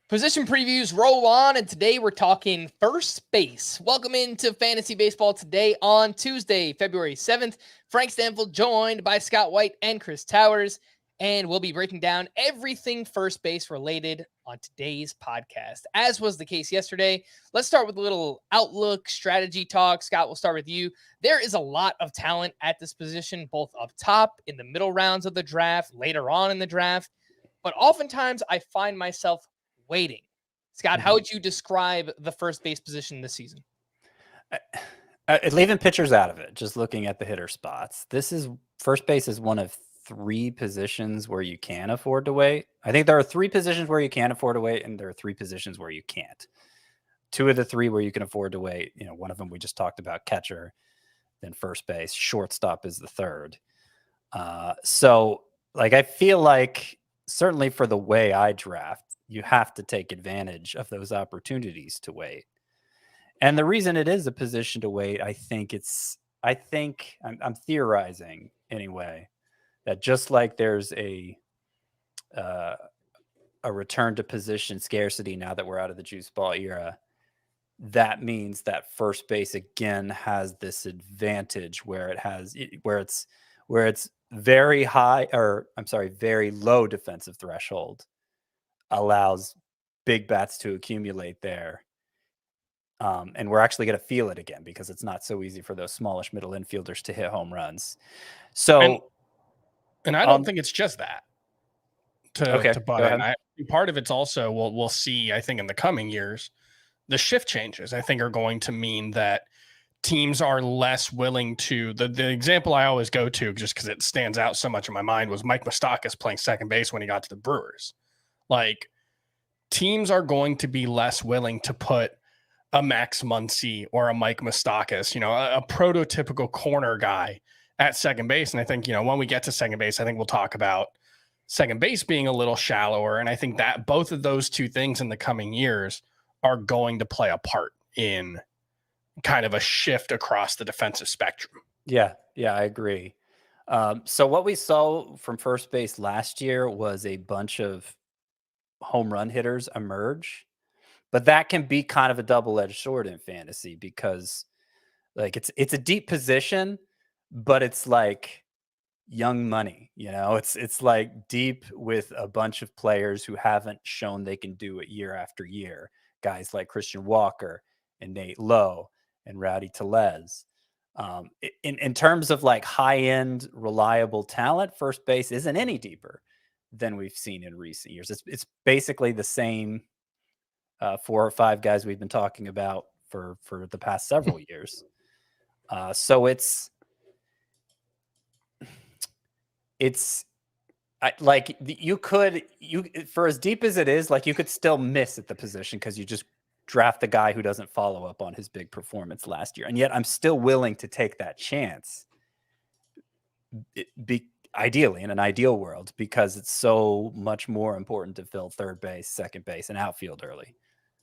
Position previews roll on, and today we're talking first base. Welcome into Fantasy Baseball today on Tuesday, February 7th. Frank Stampfl joined by Scott White and Chris Towers, and we'll be breaking down everything first base related on today's podcast. As was the case yesterday, let's start with a little outlook, strategy talk. Scott, we'll start with you. There is a lot of talent at this position, both up top, in the middle rounds of the draft, later on in the draft, but oftentimes I find myself waiting. Scott, how would you describe the first base position this season? Leaving pitchers out of it, just looking at the hitter spots. First base is one of three positions where you can afford to wait. I think there are three positions where you can afford to wait, and there are three positions where you can't. Two of the three where you can afford to wait, one of them we just talked about, catcher, then first base. Shortstop is the third. So I feel like certainly for the way I draft, you have to take advantage of those opportunities to wait. And the reason it is a position to wait, I'm theorizing anyway, that just like there's a return to position scarcity now that we're out of the juice ball era, that means that first base again has this advantage where it's very high, very low defensive threshold allows big bats to accumulate there. And we're actually going to feel it again because it's not so easy for those smallish middle infielders to hit home runs. So, and I don't think it's just that. To butt in. Part of it's also we'll see. I think in the coming years, the shift changes I think are going to mean that teams are less willing to. The example I always go to, just because it stands out so much in my mind, was Mike Moustakas playing second base when he got to the Brewers. Teams are going to be less willing to put a Max Muncy or a Mike Moustakas, a prototypical corner guy at second base. And I think, when we get to second base, I think we'll talk about second base being a little shallower. And I think that both of those two things in the coming years are going to play a part in kind of a shift across the defensive spectrum. Yeah, I agree. So what we saw from first base last year was a bunch of home run hitters emerge, but that can be kind of a double-edged sword in fantasy because it's a deep position, but it's like young money, it's like deep with a bunch of players who haven't shown they can do it year after year. Guys like Christian Walker and Nate Lowe and Rowdy Tellez. In terms of high-end reliable talent, first base isn't any deeper than we've seen in recent years. It's basically the same 4 or 5 guys we've been talking about for the past several years. So you for as deep as it is, you could still miss at the position because you just draft the guy who doesn't follow up on his big performance last year. And yet I'm still willing to take that chance. Ideally, in an ideal world, because it's so much more important to fill third base, second base, and outfield early.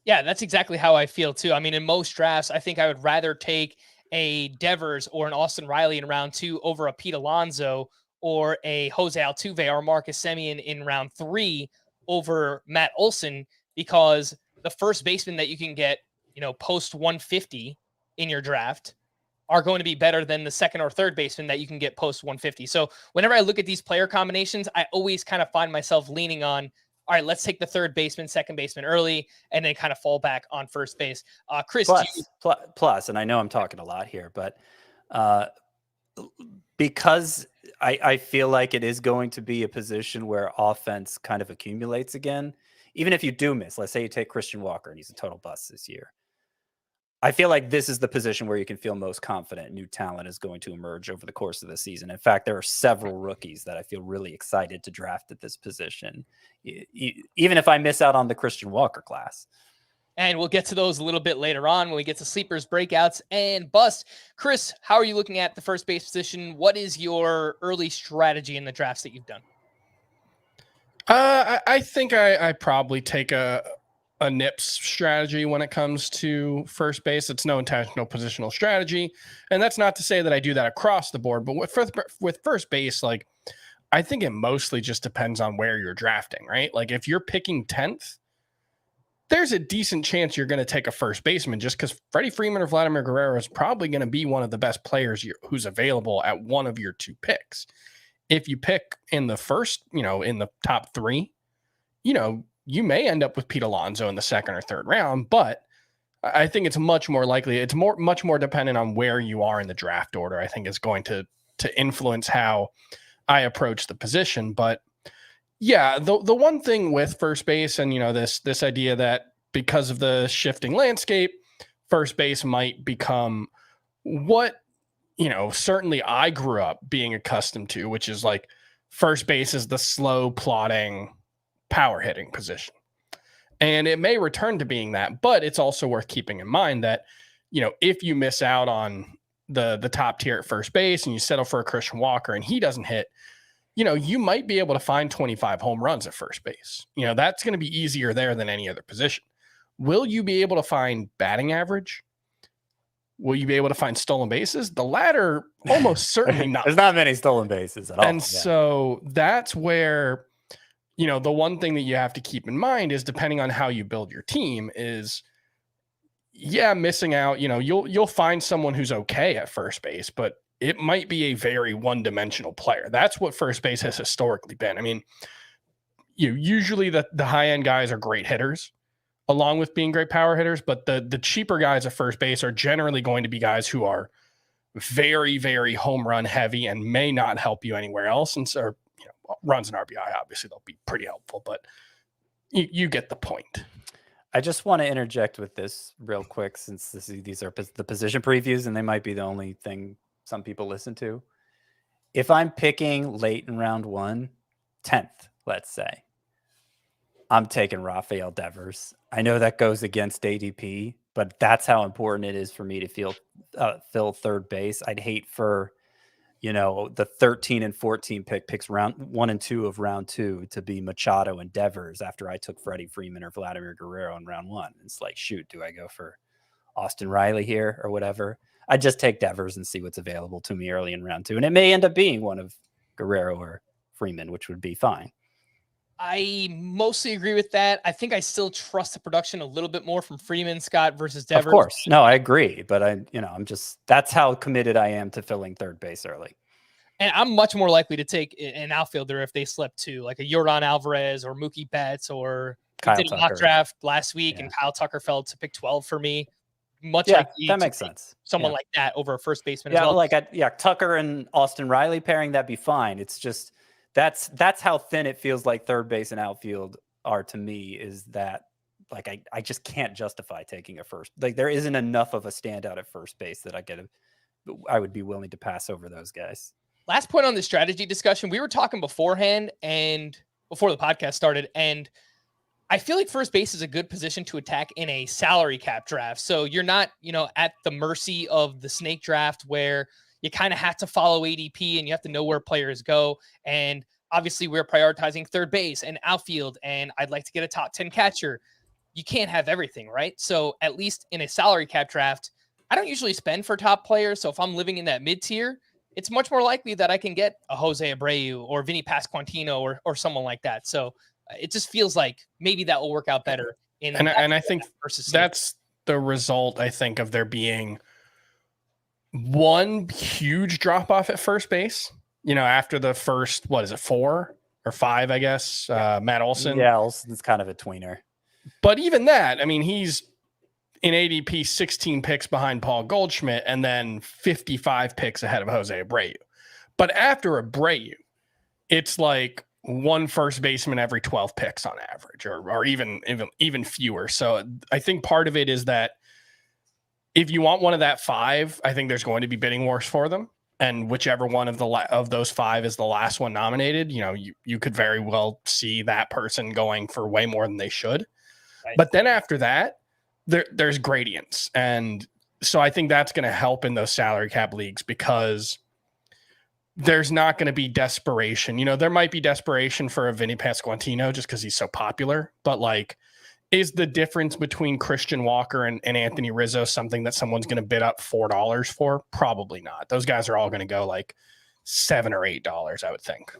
Yeah, that's exactly how I feel too. I mean, in most drafts, I think I would rather take a Devers or an Austin Riley in round 2 over a Pete Alonso or a Jose Altuve or Marcus Semien in round 3 over Matt Olson, because the first baseman that you can get, post 150 in your draft are going to be better than the second or third baseman that you can get post 150. So whenever I look at these player combinations, I always kind of find myself leaning on, all right, let's take the third baseman, second baseman early, and then kind of fall back on first base. Chris, plus, and I know I'm talking a lot here, but because I feel like it is going to be a position where offense kind of accumulates again, even if you do miss, let's say you take Christian Walker and he's a total bust this year. I feel like this is the position where you can feel most confident new talent is going to emerge over the course of the season. In fact, there are several rookies that I feel really excited to draft at this position, even if I miss out on the Christian Walker class. And we'll get to those a little bit later on when we get to sleepers, breakouts, and bust. Chris, how are you looking at the first base position? What is your early strategy in the drafts that you've done? I think I probably take a NIPS strategy when it comes to first base. It's no intentional positional strategy. And that's not to say that I do that across the board, but with first base, I think it mostly just depends on where you're drafting, right? If you're picking 10th, there's a decent chance you're going to take a first baseman just because Freddie Freeman or Vladimir Guerrero is probably going to be one of the best players who's available at one of your two picks. If you pick in the first, in the top three, you may end up with Pete Alonso in the second or third round, but I think it's much more likely. It's much more dependent on where you are in the draft order. I think is going to influence how I approach the position. But yeah, the one thing with first base and, this idea that because of the shifting landscape, first base might become what, certainly I grew up being accustomed to, which is like first base is the slow plodding power hitting position. And it may return to being that, but it's also worth keeping in mind that, if you miss out on the top tier at first base and you settle for a Christian Walker and he doesn't hit, you might be able to find 25 home runs at first base. That's going to be easier there than any other position. Will you be able to find batting average? Will you be able to find stolen bases? The latter, almost certainly not. There's not many stolen bases at all. And so that's where, the one thing that you have to keep in mind is depending on how you build your team is, missing out, you'll find someone who's okay at first base, but it might be a very one-dimensional player. That's what first base has historically been. I mean, usually the high-end guys are great hitters along with being great power hitters, but the cheaper guys at first base are generally going to be guys who are very, very home run heavy and may not help you anywhere else. And so, runs and RBI, obviously they'll be pretty helpful, but you get the point. I just want to interject with this real quick, since these are the position previews and they might be the only thing some people listen to. If I'm picking late in round 1, 10th, let's say, I'm taking Rafael Devers. I know that goes against ADP, but that's how important it is for me to fill third base. I'd hate for, the 13 and 14 picks round 1 and 2 of round 2 to be Machado and Devers after I took Freddie Freeman or Vladimir Guerrero in round 1. It's like, shoot, do I go for Austin Riley here or whatever? I just take Devers and see what's available to me early in round 2. And it may end up being one of Guerrero or Freeman, which would be fine. I mostly agree with that. I think I still trust the production a little bit more from Freeman, Scott versus Devers. Of course. No, I agree. But that's how committed I am to filling third base early. And I'm much more likely to take an outfielder if they slip to like a Yordan Alvarez or Mookie Betts or Kyle did a mock draft last week and Kyle Tucker fell to pick 12 for me. That makes sense. Someone like that over a first baseman. Yeah, as well. Tucker and Austin Riley pairing, that'd be fine. It's just that's how thin it feels like third base and outfield are to me, is that like I just can't justify taking a first. Like there isn't enough of a standout at first base that I would be willing to pass over those guys. Last point on the strategy discussion, we were talking beforehand and before the podcast started, and I feel like first base is a good position to attack in a salary cap draft. So you're not, at the mercy of the snake draft where you kind of have to follow ADP and you have to know where players go. And obviously we're prioritizing third base and outfield, and I'd like to get a top 10 catcher. You can't have everything, right? So at least in a salary cap draft, I don't usually spend for top players. So if I'm living in that mid tier, it's much more likely that I can get a Jose Abreu or Vinny Pasquantino or someone like that. So it just feels like maybe that will work out better. And I think that's the result, I think, of there being one huge drop off at first base, after the first, 4 or 5, I guess, Matt Olson. Yeah, Olson's kind of a tweener. But even that, I mean, he's in ADP 16 picks behind Paul Goldschmidt and then 55 picks ahead of Jose Abreu. But after Abreu, it's like one first baseman every 12 picks on average, or even fewer. So I think part of it is that if you want one of that 5, I think there's going to be bidding wars for them. And whichever one of those 5 is the last one nominated, you could very well see that person going for way more than they should. Right. But then after that, there's gradients. And so I think that's going to help in those salary cap leagues because there's not going to be desperation. There might be desperation for a Vinny Pasquantino just because he's so popular. But like, is the difference between Christian Walker and Anthony Rizzo something that someone's going to bid up $4 for? Probably not. Those guys are all going to go like $7 or $8, I would think.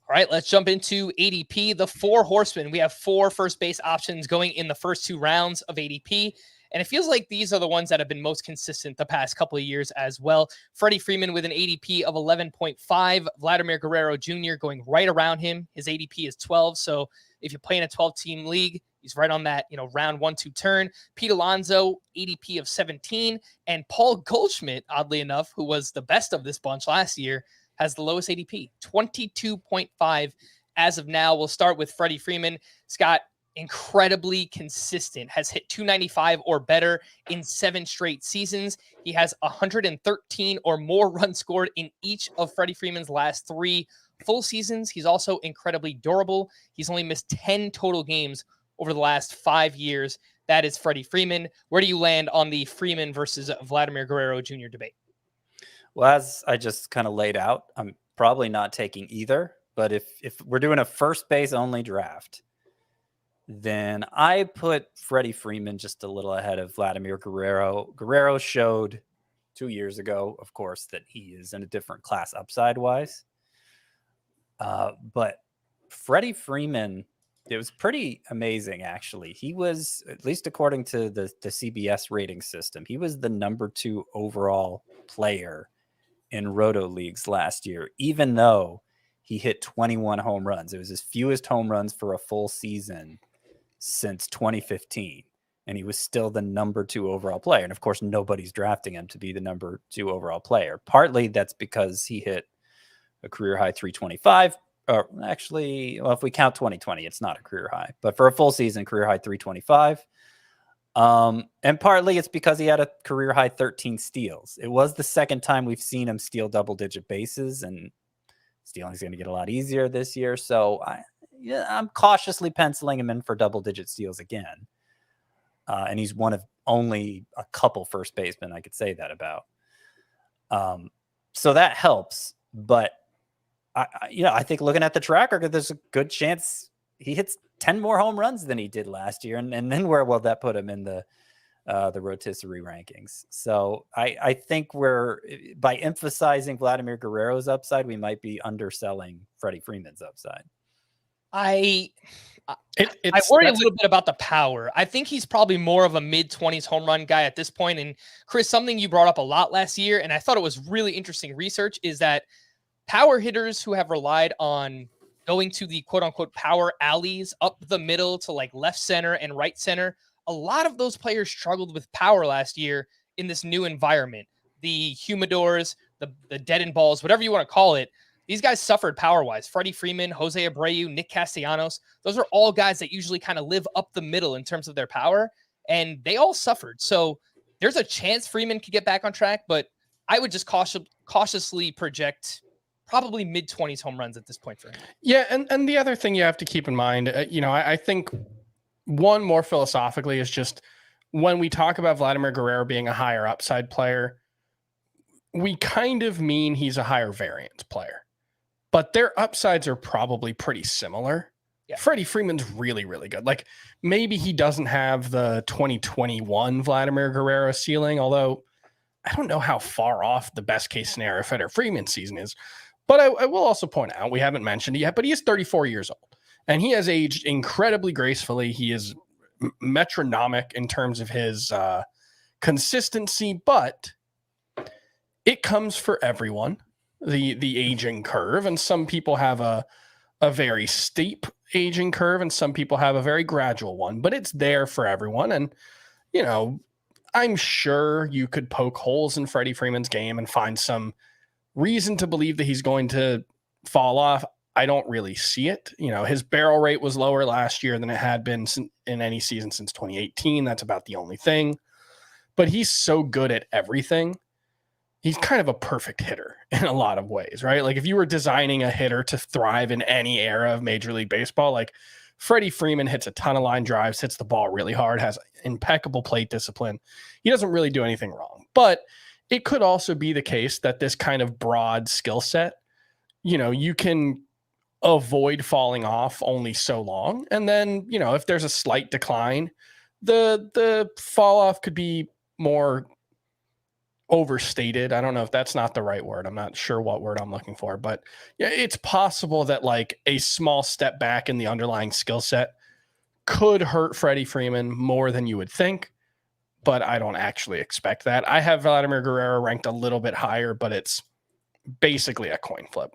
All right, let's jump into ADP. The 4 horsemen. We have 4 first base options going in the first 2 rounds of ADP. And it feels like these are the ones that have been most consistent the past couple of years as well. Freddie Freeman with an ADP of 11.5. Vladimir Guerrero Jr. going right around him. His ADP is 12. So if you play in a 12-team league, he's right on that, round 1-2 turn. Pete Alonso, ADP of 17. And Paul Goldschmidt, oddly enough, who was the best of this bunch last year, has the lowest ADP, 22.5 as of now. We'll start with Freddie Freeman. Scott, incredibly consistent, has hit 295 or better in 7 straight seasons. He has 113 or more runs scored in each of Freddie Freeman's last 3 full seasons. He's also incredibly durable. He's only missed 10 total games over the last 5 years. That is Freddie Freeman. Where do you land on the Freeman versus Vladimir Guerrero Jr. debate? Well, as I just kind of laid out, I'm probably not taking either. But if we're doing a first base only draft, then I put Freddie Freeman just a little ahead of Vladimir Guerrero. Guerrero showed 2 years ago, of course, that he is in a different class upside-wise. But Freddie Freeman, it was pretty amazing, actually. He was, at least according to the CBS rating system, he was the number 2 overall player in roto leagues last year, even though he hit 21 home runs. It was his fewest home runs for a full season since 2015, and he was still the number 2 overall player. And of course, nobody's drafting him to be the number 2 overall player. Partly that's because he hit a career high 325. Or actually, well, if we count 2020, it's not a career high, but for a full season, career high 325. And partly it's because he had a career high 13 steals. It was the second time we've seen him steal double-digit bases, and stealing is going to get a lot easier this year. So I'm cautiously penciling him in for double-digit steals again. And he's one of only a couple first basemen I could say that about. So that helps. But I think looking at the track record, there's a good chance he hits 10 more home runs than he did last year. And then where will that put him in the rotisserie rankings? So I think by emphasizing Vladimir Guerrero's upside, we might be underselling Freddie Freeman's upside. I worry a little bit about the power. I think he's probably more of a mid-20s home run guy at this point. And Chris, something you brought up a lot last year, and I thought it was really interesting research, is that power hitters who have relied on going to the quote-unquote power alleys up the middle to like left center and right center, a lot of those players struggled with power last year in this new environment. The humidors, the dead end balls, whatever you want to call it, these guys suffered power-wise. Freddie Freeman, Jose Abreu, Nick Castellanos, those are all guys that usually kind of live up the middle in terms of their power, and they all suffered. So there's a chance Freeman could get back on track, but I would just cautiously project probably mid-20s home runs at this point for him. Yeah, and the other thing you have to keep in mind, I think one more philosophically is just when we talk about Vladimir Guerrero being a higher upside player, we kind of mean he's a higher variance player. But their upsides are probably pretty similar. Yeah. Freddie Freeman's really, really good. Like, maybe he doesn't have the 2021 Vladimir Guerrero ceiling, although I don't know how far off the best case scenario Freddie Freeman's season is. But I will also point out, we haven't mentioned it yet, but he is 34 years old. And he has aged incredibly gracefully. He is metronomic in terms of his consistency, but it comes for everyone. The aging curve, and some people have a very steep aging curve and some people have a very gradual one, but it's there for everyone. And I'm sure you could poke holes in Freddie Freeman's game and find some reason to believe that he's going to fall off. I don't really see it. His barrel rate was lower last year than it had been in any season since 2018. That's about the only thing, but he's so good at everything. He's kind of a perfect hitter in a lot of ways, right? Like if you were designing a hitter to thrive in any era of Major League Baseball, like Freddie Freeman hits a ton of line drives, hits the ball really hard, has impeccable plate discipline. He doesn't really do anything wrong, but it could also be the case that this kind of broad skill set, you can avoid falling off only so long. And then, if there's a slight decline, the fall off could be more overstated. I don't know if that's not the right word. I'm not sure what word I'm looking for, but yeah, it's possible that like a small step back in the underlying skill set could hurt Freddie Freeman more than you would think, but I don't actually expect that. I have Vladimir Guerrero ranked a little bit higher, but it's basically a coin flip.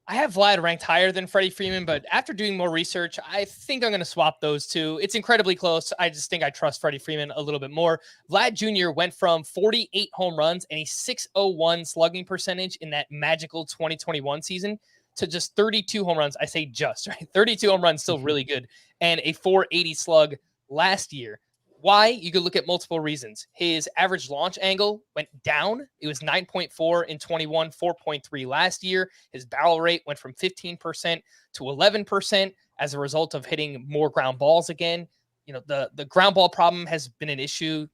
I have Vlad ranked higher than Freddie Freeman, but after doing more research, I think I'm going to swap those two. It's incredibly close. I just think I trust Freddie Freeman a little bit more. Vlad Jr. went from 48 home runs and a 601 slugging percentage in that magical 2021 season to just 32 home runs. I say just, right? 32 home runs, still really good. And a 480 slug last year. Why? You could look at multiple reasons. His average launch angle went down. It was 9.4 in 21, 4.3 last year. His barrel rate went from 15% to 11% as a result of hitting more ground balls again. You know, the ground ball problem has been an issue,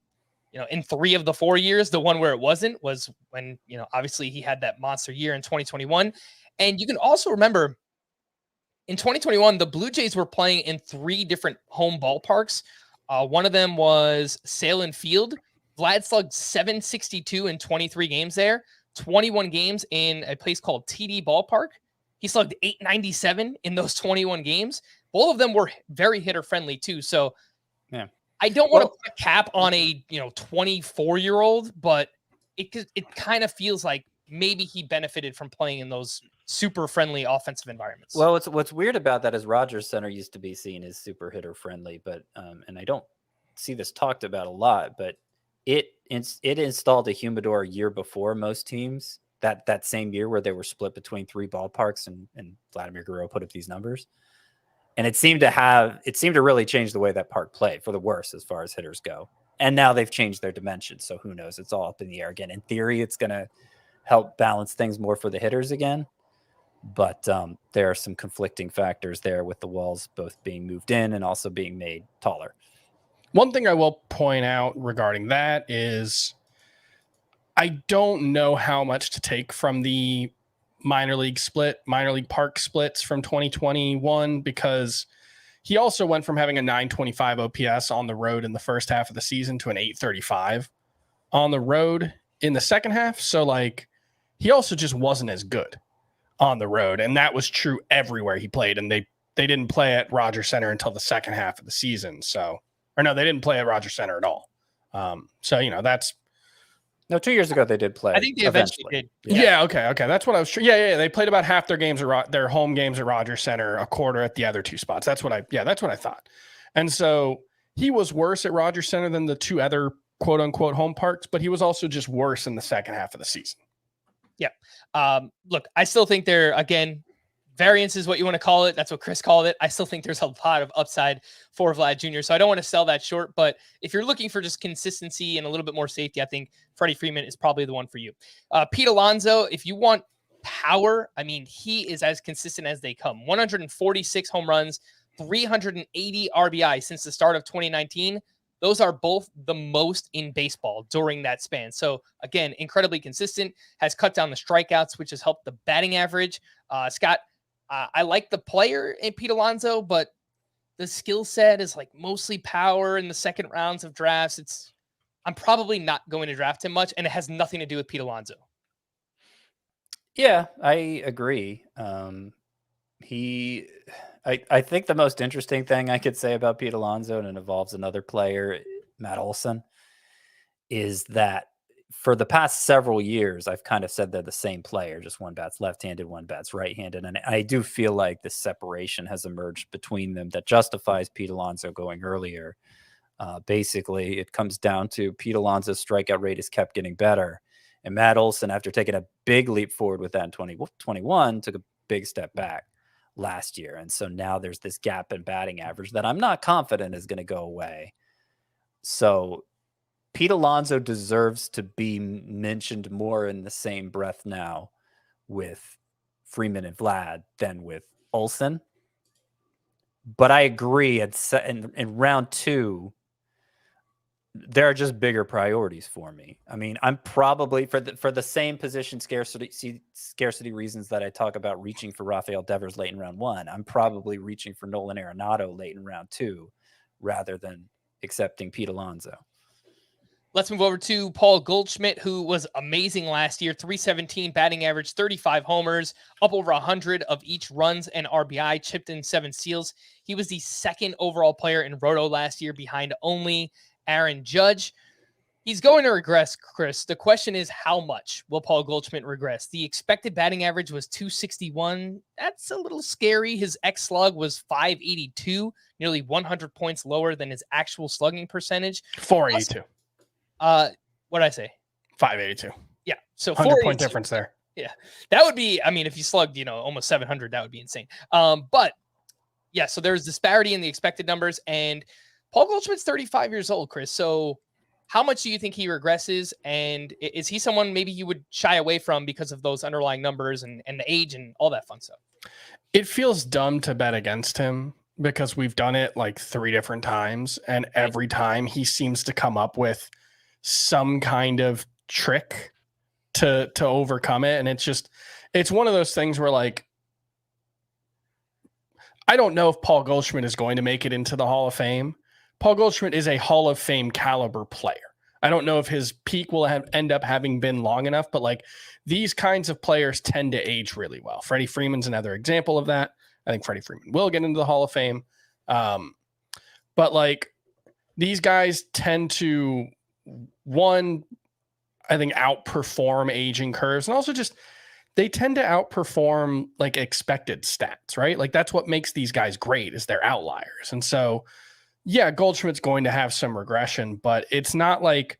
you know, in 3 of the 4 years. The one where it wasn't was when, you know, obviously he had that monster year in 2021. And you can also remember in 2021, the Blue Jays were playing in 3 different home ballparks. One of them was Salem Field. Vlad slugged 762 in 23 games there, 21 games in a place called TD Ballpark. He slugged 897 in those 21 games. Both of them were very hitter friendly too. So yeah, I don't want to put a cap on a 24-year-old, but it kind of feels like maybe he benefited from playing in those super friendly offensive environments. Well, what's weird about that is Rogers Center used to be seen as super hitter friendly, but and I don't see this talked about a lot, but it installed a humidor a year before most teams that same year where they were split between 3 ballparks, and Vladimir Guerrero put up these numbers, and it seemed to really change the way that park played for the worse as far as hitters go. And now they've changed their dimensions, so who knows? It's all up in the air again. In theory, it's going to help balance things more for the hitters again. But there are some conflicting factors there with the walls both being moved in and also being made taller. One thing I will point out regarding that is I don't know how much to take from the minor league park splits from 2021, because he also went from having a 925 OPS on the road in the first half of the season to an 835 on the road in the second half. So like he also just wasn't as good on the road. And that was true everywhere he played. And they didn't play at Rogers Center until the second half of the season. So, or no, they didn't play at Rogers Center at all. So, you know, that's. No, 2 years ago they did play. I think they eventually did. Yeah. Okay. That's what I was. Yeah. They played about half their games their home games at Rogers Center, a quarter at the other 2 spots. That's what I thought. And so he was worse at Rogers Center than the 2 other quote unquote home parks, but he was also just worse in the second half of the season. Yeah. Look, I still think there, again, variance is what you want to call it. That's what Chris called it. I still think there's a lot of upside for Vlad Jr. So I don't want to sell that short, but if you're looking for just consistency and a little bit more safety, I think Freddie Freeman is probably the one for you. Pete Alonso, if you want power, I mean, he is as consistent as they come. 146 home runs, 380 RBI since the start of 2019. Those are both the most in baseball during that span. So again, incredibly consistent, has cut down the strikeouts, which has helped the batting average. Scott, I like the player in Pete Alonso, but the skill set is like mostly power in the second rounds of drafts. I'm probably not going to draft him much, and it has nothing to do with Pete Alonso. Yeah, I agree. I think the most interesting thing I could say about Pete Alonso, and it involves another player, Matt Olson, is that for the past several years, I've kind of said they're the same player, just one bat's left-handed, one bat's right-handed. And I do feel like this separation has emerged between them that justifies Pete Alonso going earlier. Basically, it comes down to Pete Alonso's strikeout rate has kept getting better. And Matt Olson, after taking a big leap forward with that in 2021, took a big step back last year. And so now there's this gap in batting average that I'm not confident is going to go away. So Pete Alonso deserves to be mentioned more in the same breath now with Freeman and Vlad than with Olson. But I agree in round 2, there are just bigger priorities for me. I mean, I'm probably for the same position scarcity reasons that I talk about reaching for Rafael Devers late in round 1. I'm probably reaching for Nolan Arenado late in round 2 rather than accepting Pete Alonso. Let's move over to Paul Goldschmidt, who was amazing last year. 317 batting average, 35 homers, up over 100 of each runs and RBI, chipped in 7 steals. He was the second overall player in Roto last year behind only Aaron Judge. He's going to regress, Chris. The question is, how much will Paul Goldschmidt regress? The expected batting average was 261. That's a little scary. His xSlug was 582, nearly 100 points lower than his actual slugging percentage. 482. What did I say? 582. Yeah. So 100-point difference there. Yeah. That would be, I mean, if you slugged, almost 700, that would be insane. But yeah, so there's disparity in the expected numbers, and Paul Goldschmidt's 35 years old, Chris. So how much do you think he regresses? And is he someone maybe you would shy away from because of those underlying numbers and the age and all that fun stuff? It feels dumb to bet against him because we've done it like 3 different times, and every time he seems to come up with some kind of trick to overcome it. And it's one of those things where, like, I don't know if Paul Goldschmidt is going to make it into the Hall of Fame. Paul Goldschmidt is a Hall of Fame caliber player. I don't know if his peak will end up having been long enough, but like these kinds of players tend to age really well. Freddie Freeman's another example of that. I think Freddie Freeman will get into the Hall of Fame. But like these guys tend to, one, I think outperform aging curves, and also just they tend to outperform like expected stats, right? Like that's what makes these guys great, is they're outliers. And so, yeah, Goldschmidt's going to have some regression, but it's not like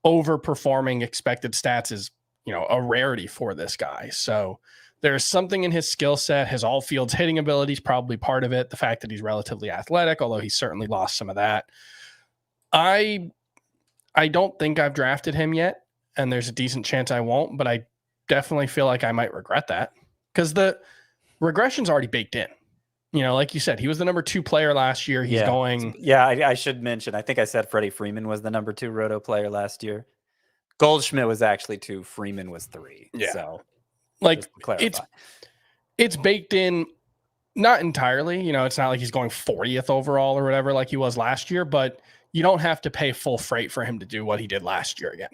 overperforming expected stats is, a rarity for this guy. So there's something in his skill set. His all fields hitting ability is probably part of it. The fact that he's relatively athletic, although he's certainly lost some of that. I don't think I've drafted him yet, and there's a decent chance I won't, but I definitely feel like I might regret that because the regression's already baked in. Like you said, he was the number 2 player last year. He's going. Yeah, I should mention, I think I said Freddie Freeman was the number 2 Roto player last year. Goldschmidt was actually 2. Freeman was 3. Yeah. So like it's baked in, not entirely. It's not like he's going 40th overall or whatever like he was last year, but you don't have to pay full freight for him to do what he did last year again.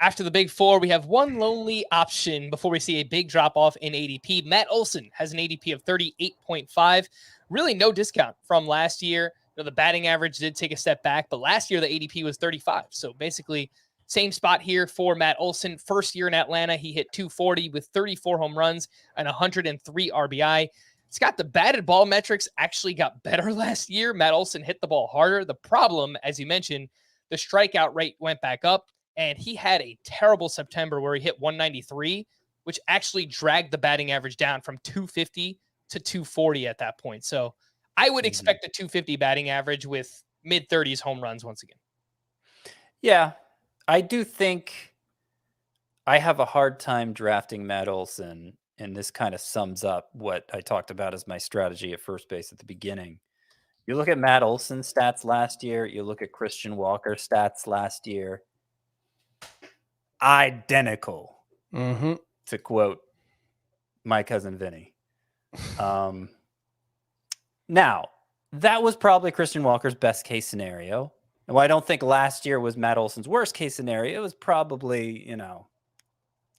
After the big 4, we have one lonely option before we see a big drop-off in ADP. Matt Olson has an ADP of 38.5. Really no discount from last year. The batting average did take a step back, but last year the ADP was 35. So basically, same spot here for Matt Olson. First year in Atlanta, he hit 240 with 34 home runs and 103 RBI. Scott, the batted ball metrics actually got better last year. Matt Olson hit the ball harder. The problem, as you mentioned, the strikeout rate went back up. And he had a terrible September where he hit 193, which actually dragged the batting average down from 250 to 240 at that point. So I would expect a 250 batting average with mid-30s home runs once again. Yeah, I do think I have a hard time drafting Matt Olson, and this kind of sums up what I talked about as my strategy at first base at the beginning. You look at Matt Olson's stats last year, you look at Christian Walker's stats last year, identical, to quote my cousin Vinny. Now, that was probably Christian Walker's best case scenario. And while I don't think last year was Matt Olson's worst case scenario, it was probably,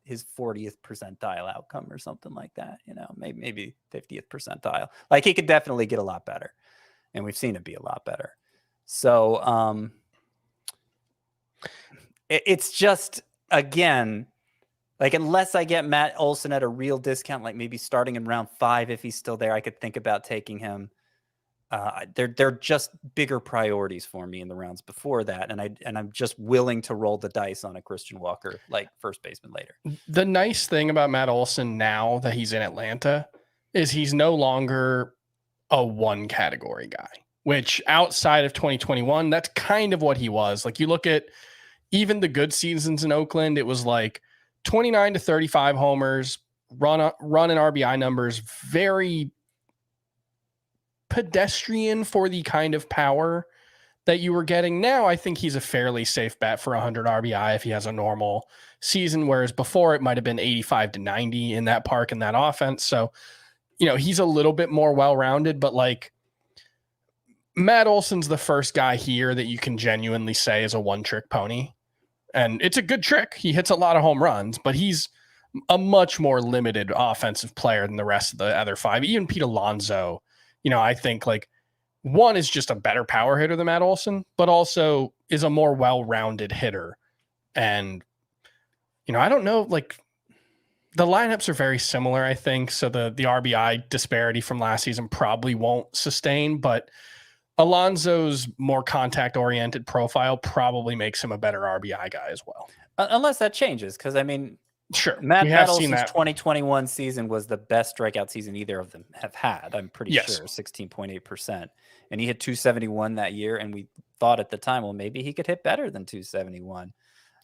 his 40th percentile outcome or something like that, maybe 50th percentile. Like he could definitely get a lot better. And we've seen it be a lot better. So it's just, again, like unless I get Matt Olson at a real discount, like maybe starting in round 5, if he's still there, I could think about taking him. They're just bigger priorities for me in the rounds before that, and I'm just willing to roll the dice on a Christian Walker like first baseman later. The nice thing about Matt Olson now that he's in Atlanta is he's no longer a one category guy, which outside of 2021, that's kind of what he was. Like you look at even the good seasons in Oakland, it was like 29 to 35 homers, run and RBI numbers, very pedestrian for the kind of power that you were getting. Now, I think he's a fairly safe bet for 100 RBI if he has a normal season, whereas before it might have been 85 to 90 in that park and that offense. So, he's a little bit more well-rounded, but like Matt Olson's the first guy here that you can genuinely say is a one-trick pony. And it's a good trick. He hits a lot of home runs, but he's a much more limited offensive player than the rest of the other five. Even Pete Alonso, I think one is just a better power hitter than Matt Olson, but also is a more well-rounded hitter. And, I don't know, the lineups are very similar, I think. So the RBI disparity from last season probably won't sustain, but Alonso's more contact-oriented profile probably makes him a better RBI guy as well. Unless that changes, because, sure, Matt Olson's 2021 season was the best strikeout season either of them have had, I'm pretty sure, 16.8%. And he hit 271 that year, and we thought at the time, well, maybe he could hit better than 271.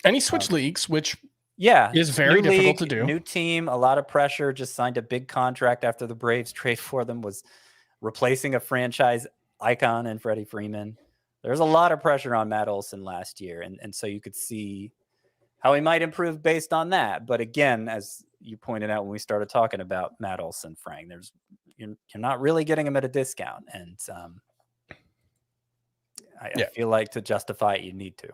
And he switched leagues, which is very difficult to do. New team, a lot of pressure, just signed a big contract after the Braves trade for them, was replacing a franchise icon in Freddie Freeman. There's a lot of pressure on Matt Olson last year, and so you could see how he might improve based on that. But again, as you pointed out when we started talking about Matt Olson, Frank, you're not really getting him at a discount, and I feel like to justify it, you need to.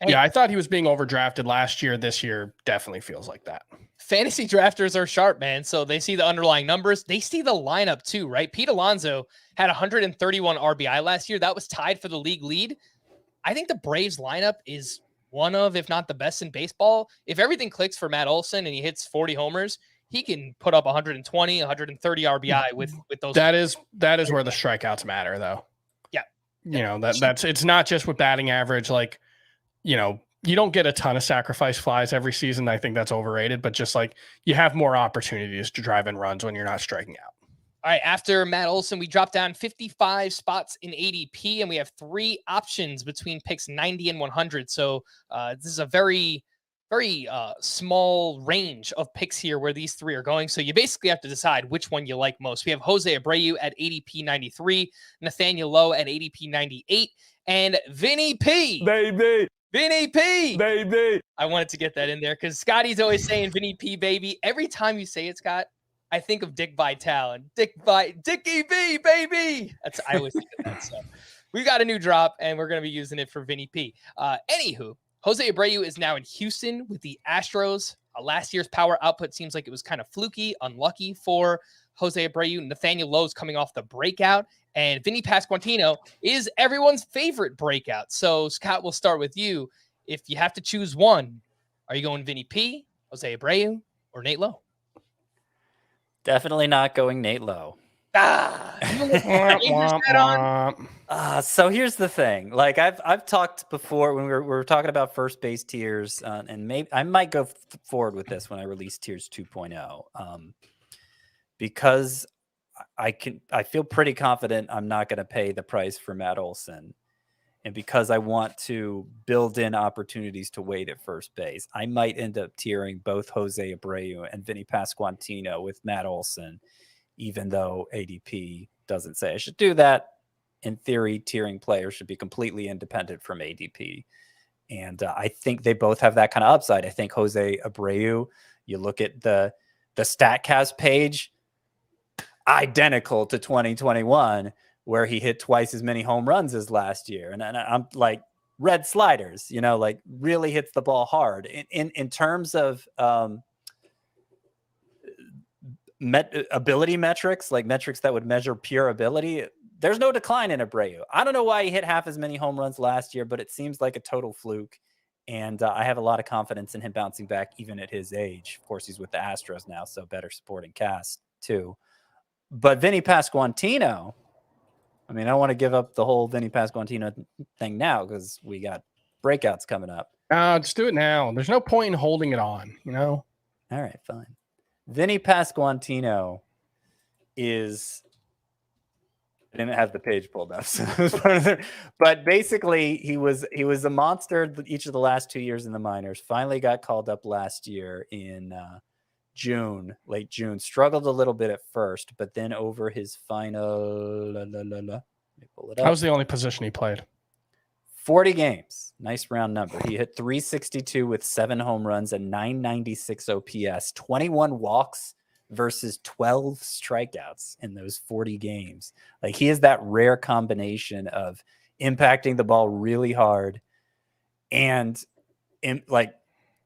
Yeah, I thought he was being overdrafted last year. This year definitely feels like that. Fantasy drafters are sharp, man. So they see the underlying numbers. They see the lineup too, right? Pete Alonso had 131 RBI last year. That was tied for the league lead. I think the Braves lineup is one of, if not the best in baseball. If everything clicks for Matt Olson and he hits 40 homers, he can put up 120, 130 RBI with those. That is where the strikeouts matter, though. Yeah. It's not just with batting average. You don't get a ton of sacrifice flies every season. I think that's overrated, but just you have more opportunities to drive in runs when you're not striking out. All right. After Matt Olson, we dropped down 55 spots in ADP, and we have 3 options between picks 90 and 100. So this is a very, very small range of picks here where these 3 are going. So you basically have to decide which one you like most. We have Jose Abreu at ADP 93, Nathaniel Lowe at ADP 98, and Vinny P. Baby. Vinny P. Baby. I wanted to get that in there because Scotty's always saying Vinny P, baby. Every time you say it, Scott, I think of Dick Vitale and Dickie V, baby. I always think of that. So we got a new drop, and we're going to be using it for Vinny P. Anywho, Jose Abreu is now in Houston with the Astros. Last year's power output seems like it was kind of fluky, unlucky for Jose Abreu. Nathaniel Lowe's coming off the breakout, and Vinny Pasquantino is everyone's favorite breakout. So, Scott, we'll start with you. If you have to choose one, are you going Vinny P, Jose Abreu, or Nate Lowe? Definitely not going Nate Lowe. So here's the thing. I've talked before when we were talking about first base tiers, and maybe I might go forward with this when I release tiers 2.0, because I feel pretty confident I'm not going to pay the price for Matt Olson, and because I want to build in opportunities to wait at first base, I might end up tiering both Jose Abreu and Vinny Pasquantino with Matt Olson, even though ADP doesn't say I should do that. In theory, tiering players should be completely independent from ADP. And I think they both have that kind of upside. I think Jose Abreu, you look at the StatCast page, identical to 2021, where he hit twice as many home runs as last year. And I'm like, red sliders, really hits the ball hard. In terms of ability metrics, like metrics that would measure pure ability, there's no decline in Abreu. I don't know why he hit half as many home runs last year, but it seems like a total fluke. And I have a lot of confidence in him bouncing back even at his age. Of course, he's with the Astros now, so better supporting cast too. But Vinny Pasquantino, I don't want to give up the whole Vinny Pasquantino thing now because we got breakouts coming up. Just do it now. There's no point in holding it on, All right, fine. Vinny Pasquantino is, I didn't have the page pulled up, but basically he was a monster each of the last 2 years in the minors. Finally got called up last year in late June. Struggled a little bit at first, but then over his final, let me pull it up. That was the only position he played. 40 games. Nice round number. He hit 362 with 7 home runs and 996 OPS, 21 walks, versus 12 strikeouts in those 40 games. Like, he is that rare combination of impacting the ball really hard and like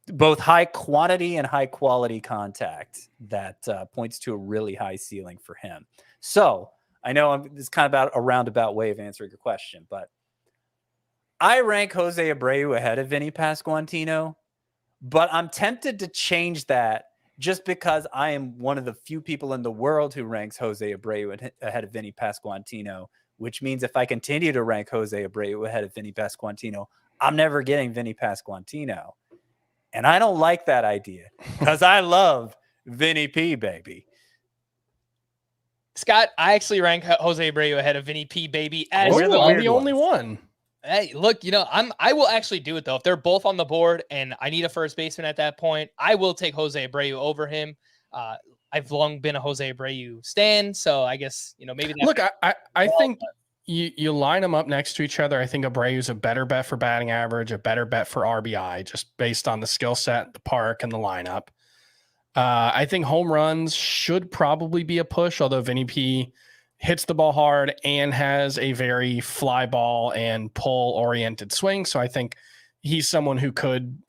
both high quantity and high quality contact that points to a really high ceiling for him. So I know it's kind of about a roundabout way of answering your question, but I rank Jose Abreu ahead of Vinny Pasquantino, but I'm tempted to change that just because I am one of the few people in the world who ranks Jose Abreu ahead of Vinny Pasquantino, which means if I continue to rank Jose Abreu ahead of Vinny Pasquantino, I'm never getting Vinny Pasquantino. And I don't like that idea because I love Vinny P, baby. Scott, I actually rank Jose Abreu ahead of Vinny P, baby. As well. I'm the only one. Hey, look, I will actually do it though. If they're both on the board and I need a first baseman at that point, I will take Jose Abreu over him. I've long been a Jose Abreu stan, so I guess maybe. Look, I think you line them up next to each other. I think Abreu's a better bet for batting average, a better bet for RBI, just based on the skill set, the park, and the lineup. I think home runs should probably be a push, although Vinny P hits the ball hard and has a very fly ball and pull oriented swing. So I think he's someone who could,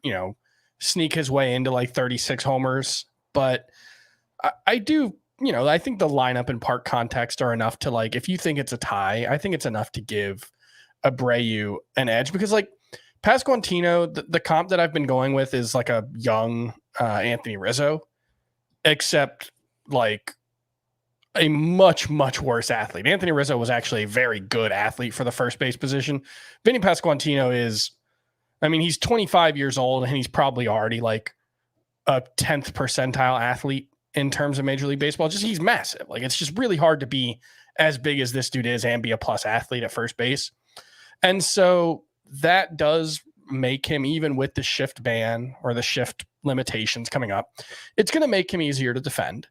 sneak his way into like 36 homers. But I do, I think the lineup and park context are enough to, like, if you think it's a tie, I think it's enough to give Abreu an edge, because like Pasquantino, the comp that I've been going with is like a young Anthony Rizzo, except like a much, much worse athlete. Anthony Rizzo was actually a very good athlete for the first base position. Vinny Pasquantino is, he's 25 years old and he's probably already like a 10th percentile athlete in terms of Major League Baseball. Just, he's massive. Like, it's just really hard to be as big as this dude is and be a plus athlete at first base. And so that does make him, even with the shift ban or the shift limitations coming up, it's going to make him easier to defend.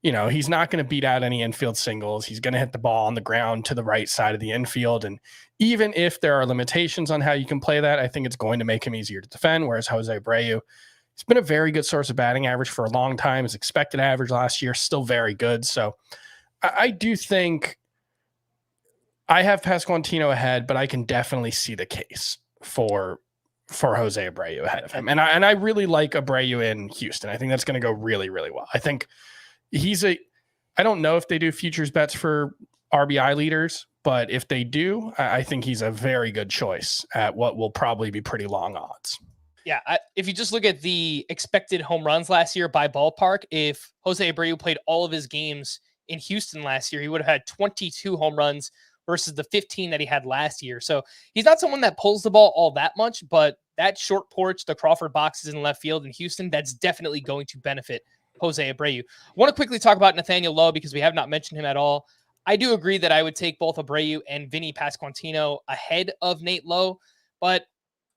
He's not going to beat out any infield singles. He's going to hit the ball on the ground to the right side of the infield. And even if there are limitations on how you can play that, I think it's going to make him easier to defend. Whereas Jose Abreu, he's been a very good source of batting average for a long time. His expected average last year, still very good. So I do think I have Pasquantino ahead, but I can definitely see the case for Jose Abreu ahead of him. And I really like Abreu in Houston. I think that's going to go really, really well. I think I don't know if they do futures bets for RBI leaders, but if they do, I think he's a very good choice at what will probably be pretty long odds. Yeah, if you just look at the expected home runs last year by ballpark, if Jose Abreu played all of his games in Houston last year, he would have had 22 home runs versus the 15 that he had last year. So he's not someone that pulls the ball all that much, but that short porch, the Crawford boxes in left field in Houston, that's definitely going to benefit Jose Abreu. I want to quickly talk about Nathaniel Lowe because we have not mentioned him at all. I do agree that I would take both Abreu and Vinny Pasquantino ahead of Nate Lowe, but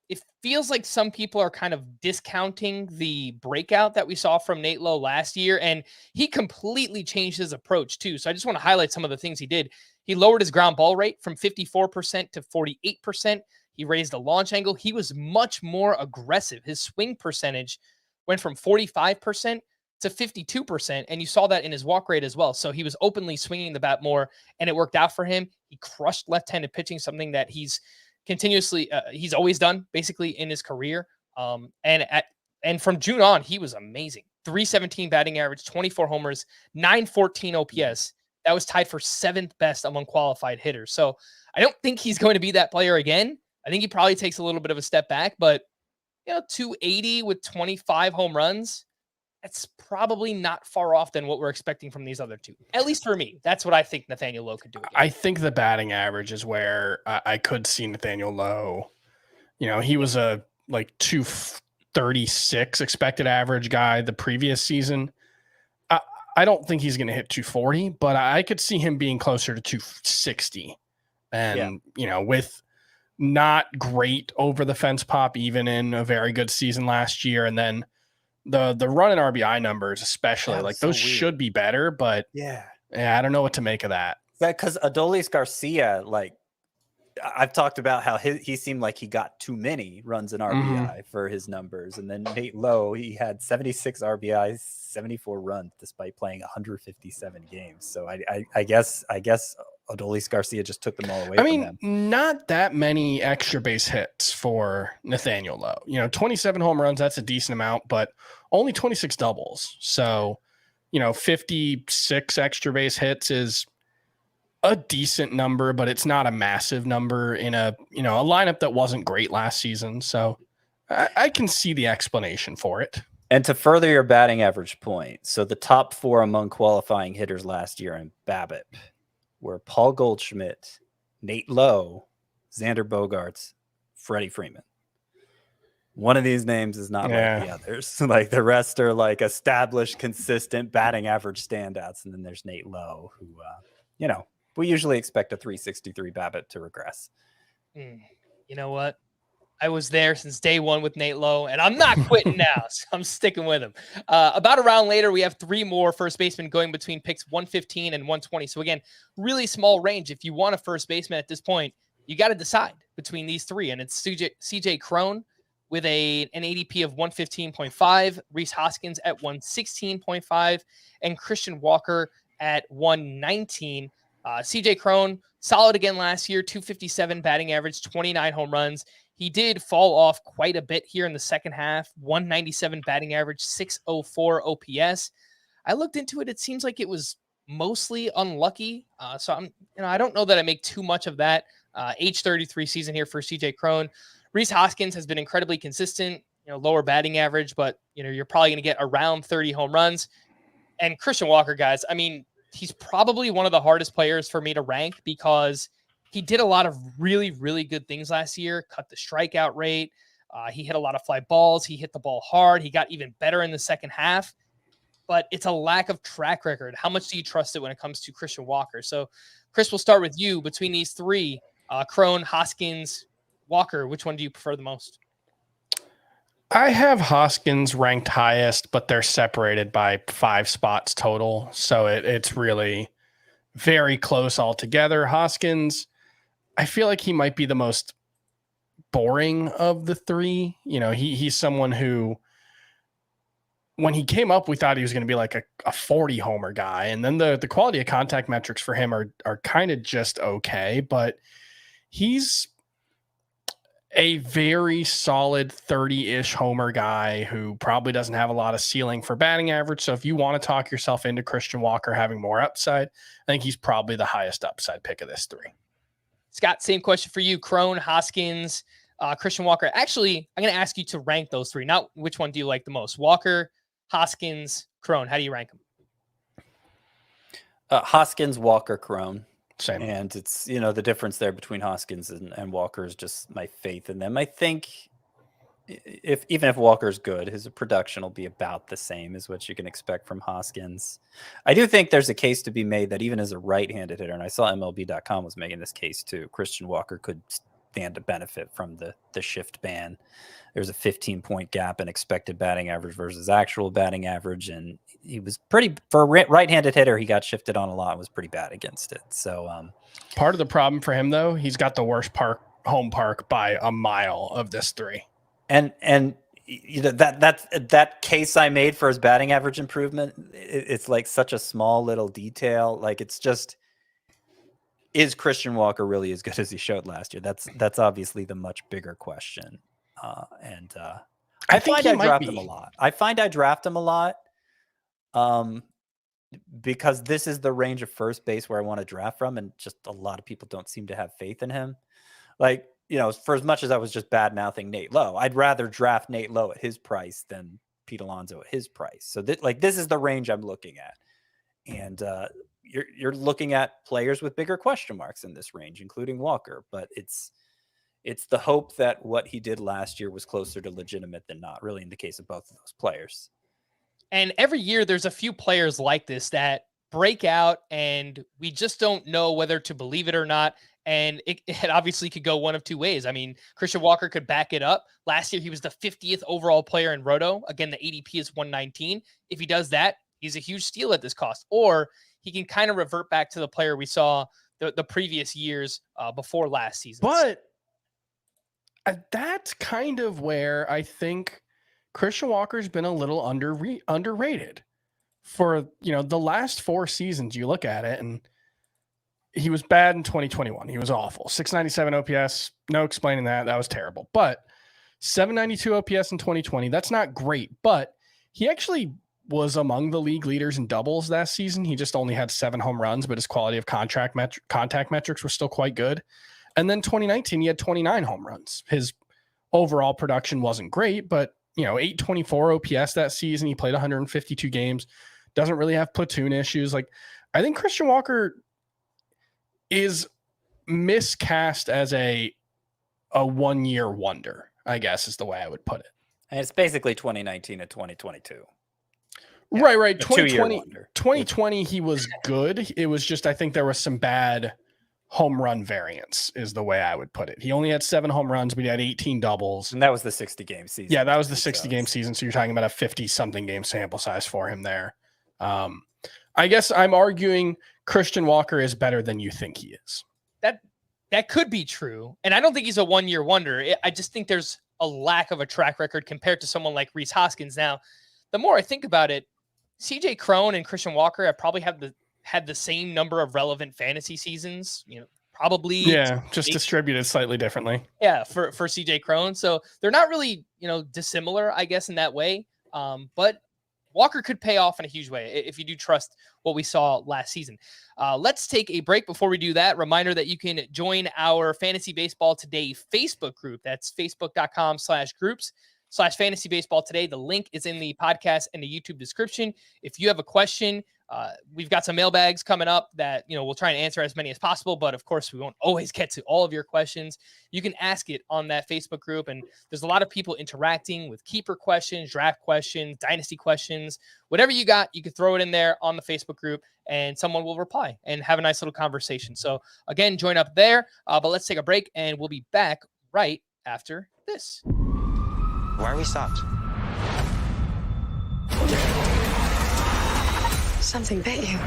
it feels like some people are kind of discounting the breakout that we saw from Nate Lowe last year, and he completely changed his approach too. So I just want to highlight some of the things he did. He lowered his ground ball rate from 54% to 48%. He raised the launch angle. He was much more aggressive. His swing percentage went from 45% to 52%, and you saw that in his walk rate as well. So he was openly swinging the bat more, and it worked out for him. He crushed left-handed pitching, something that he's continuously he's always done basically in his career. And from June on, he was amazing. 317 batting average, 24 homers, 914 OPS. That was tied for 7th best among qualified hitters. So I don't think he's going to be that player again. I think he probably takes a little bit of a step back, but 280 with 25 home runs, that's probably not far off than what we're expecting from these other two. At least for me, that's what I think Nathaniel Lowe could do again. I think the batting average is where I could see Nathaniel Lowe. He was a like 236 expected average guy the previous season. I don't think he's going to hit 240, but I could see him being closer to 260. And, with not great over the fence pop, even in a very good season last year. And then the run and RBI numbers, especially, like those should be better, but I don't know what to make of that. Because Adolis Garcia, like, I've talked about how he seemed like he got too many runs in RBI for his numbers. And then Nate Lowe, he had 76 RBIs, 74 runs despite playing 157 games. So I guess Adolis Garcia just took them all away from him. Not that many extra base hits for Nathaniel Lowe. 27 home runs, that's a decent amount, but only 26 doubles. So, 56 extra base hits is a decent number, but it's not a massive number in a lineup that wasn't great last season. So I can see the explanation for it. And to further your batting average point, so the top 4 among qualifying hitters last year in BABIP were Paul Goldschmidt, Nate Lowe, Xander Bogaerts, Freddie Freeman. One of these names is not like the others. Like the rest are like established, consistent batting average standouts. And then there's Nate Lowe, who, we usually expect a 363 BABIP to regress. You know what? I was there since day one with Nate Lowe, and I'm not quitting now. So I'm sticking with him. About a round later, we have 3 more first basemen going between picks 115 and 120. So again, really small range. If you want a first baseman at this point, you got to decide between these 3. And it's CJ Cron with an ADP of 115.5, Rhys Hoskins at 116.5, and Christian Walker at 119. CJ Cron, solid again last year, 257 batting average, 29 home runs. He did fall off quite a bit here in the second half, 197 batting average, 604 OPS. I looked into it. It seems like it was mostly unlucky. So I don't know that I make too much of that. Age 33 season here for CJ Cron. Rhys Hoskins has been incredibly consistent, lower batting average, but you're probably going to get around 30 home runs. And Christian Walker, guys, he's probably one of the hardest players for me to rank because he did a lot of really, really good things last year, cut the strikeout rate. He hit a lot of fly balls. He hit the ball hard. He got even better in the second half, but it's a lack of track record. How much do you trust it when it comes to Christian Walker? So Chris, we'll start with you. Between these 3, Cron, Hoskins, Walker, which one do you prefer the most? I have Hoskins ranked highest, but they're separated by 5 spots total. So it's really very close altogether. Hoskins, I feel like he might be the most boring of the 3. He's someone who, when he came up, we thought he was going to be like a 40 homer guy. And then the quality of contact metrics for him are kind of just okay, but he's a very solid 30-ish homer guy who probably doesn't have a lot of ceiling for batting average. So if you want to talk yourself into Christian Walker having more upside, I think he's probably the highest upside pick of this 3. Scott, same question for you. Cron, Hoskins, Christian Walker. Actually, I'm going to ask you to rank those 3. Not which one do you like the most? Walker, Hoskins, Cron. How do you rank them? Hoskins, Walker, Cron. Same. And it's, the difference there between Hoskins and Walker is just my faith in them. I think even if Walker's good, his production will be about the same as what you can expect from Hoskins. I do think there's a case to be made that even as a right-handed hitter, and I saw MLB.com was making this case too, Christian Walker could stand to benefit from the shift ban. There's a 15-point gap in expected batting average versus actual batting average, and he was pretty, for a right-handed hitter, he got shifted on a lot and was pretty bad against it. So part of the problem for him, though, he's got the worst home park by a mile of this 3. And that case I made for his batting average improvement, it's like such a small little detail. Like it's just, is Christian Walker really as good as he showed last year? That's obviously the much bigger question. I find I draft him a lot. I find I draft him a lot because this is the range of first base where I want to draft from, and just a lot of people don't seem to have faith in him. Like, for as much as I was just bad-mouthing Nate Lowe, I'd rather draft Nate Lowe at his price than Pete Alonso at his price. So this is the range I'm looking at. And you're looking at players with bigger question marks in this range, including Walker, but it's the hope that what he did last year was closer to legitimate than not, really, in the case of both of those players. And every year there's a few players like this that break out and we just don't know whether to believe it or not. And it obviously could go one of 2 ways. Christian Walker could back it up. Last year, he was the 50th overall player in Roto. Again, the ADP is 119. If he does that, he's a huge steal at this cost. Or he can kind of revert back to the player we saw the previous years before last season. But that's kind of where I think Christian Walker's been a little underrated for, the last 4 seasons. You look at it, and he was bad in 2021. He was awful. 697 OPS. No explaining that. That was terrible. But 792 OPS in 2020. That's not great, but he actually was among the league leaders in doubles that season. He just only had 7 home runs, but his quality of contact metrics were still quite good. And then 2019, he had 29 home runs. His overall production wasn't great, but 824 OPS that season. He played 152 games. Doesn't really have platoon issues. Like, I think Christian Walker is miscast as a 1-year wonder, I guess is the way I would put it. And it's basically 2019 to 2022. Yeah, right. 2020, he was good. It was just, I think there was some bad home run variance is the way I would put it. He only had 7 home runs, but he had 18 doubles. And that was the 60-game season. Yeah, that was the 60-game season. So you're talking about a 50-something game sample size for him there. I guess I'm arguing Christian Walker is better than you think he is. That could be true. And I don't think he's a 1-year wonder. I just think there's a lack of a track record compared to someone like Rhys Hoskins. Now, the more I think about it, CJ Cron and Christian Walker have probably had the same number of relevant fantasy seasons, probably. Yeah, just distributed slightly differently. Yeah, for CJ Cron. So they're not really, dissimilar, I guess, in that way. But Walker could pay off in a huge way if you do trust what we saw last season. Let's take a break. Before we do that, reminder that you can join our Fantasy Baseball Today Facebook group. That's facebook.com/groups/Fantasy Baseball Today. The link is in the podcast and the YouTube description. If you have a question, we've got some mailbags coming up that, we'll try and answer as many as possible, but of course we won't always get to all of your questions. You can ask it on that Facebook group, and there's a lot of people interacting with keeper questions, draft questions, dynasty questions, whatever you got, you can throw it in there on the Facebook group and someone will reply and have a nice little conversation. So again, join up there, but let's take a break and we'll be back right after this. Why are we stopped? Something bit you.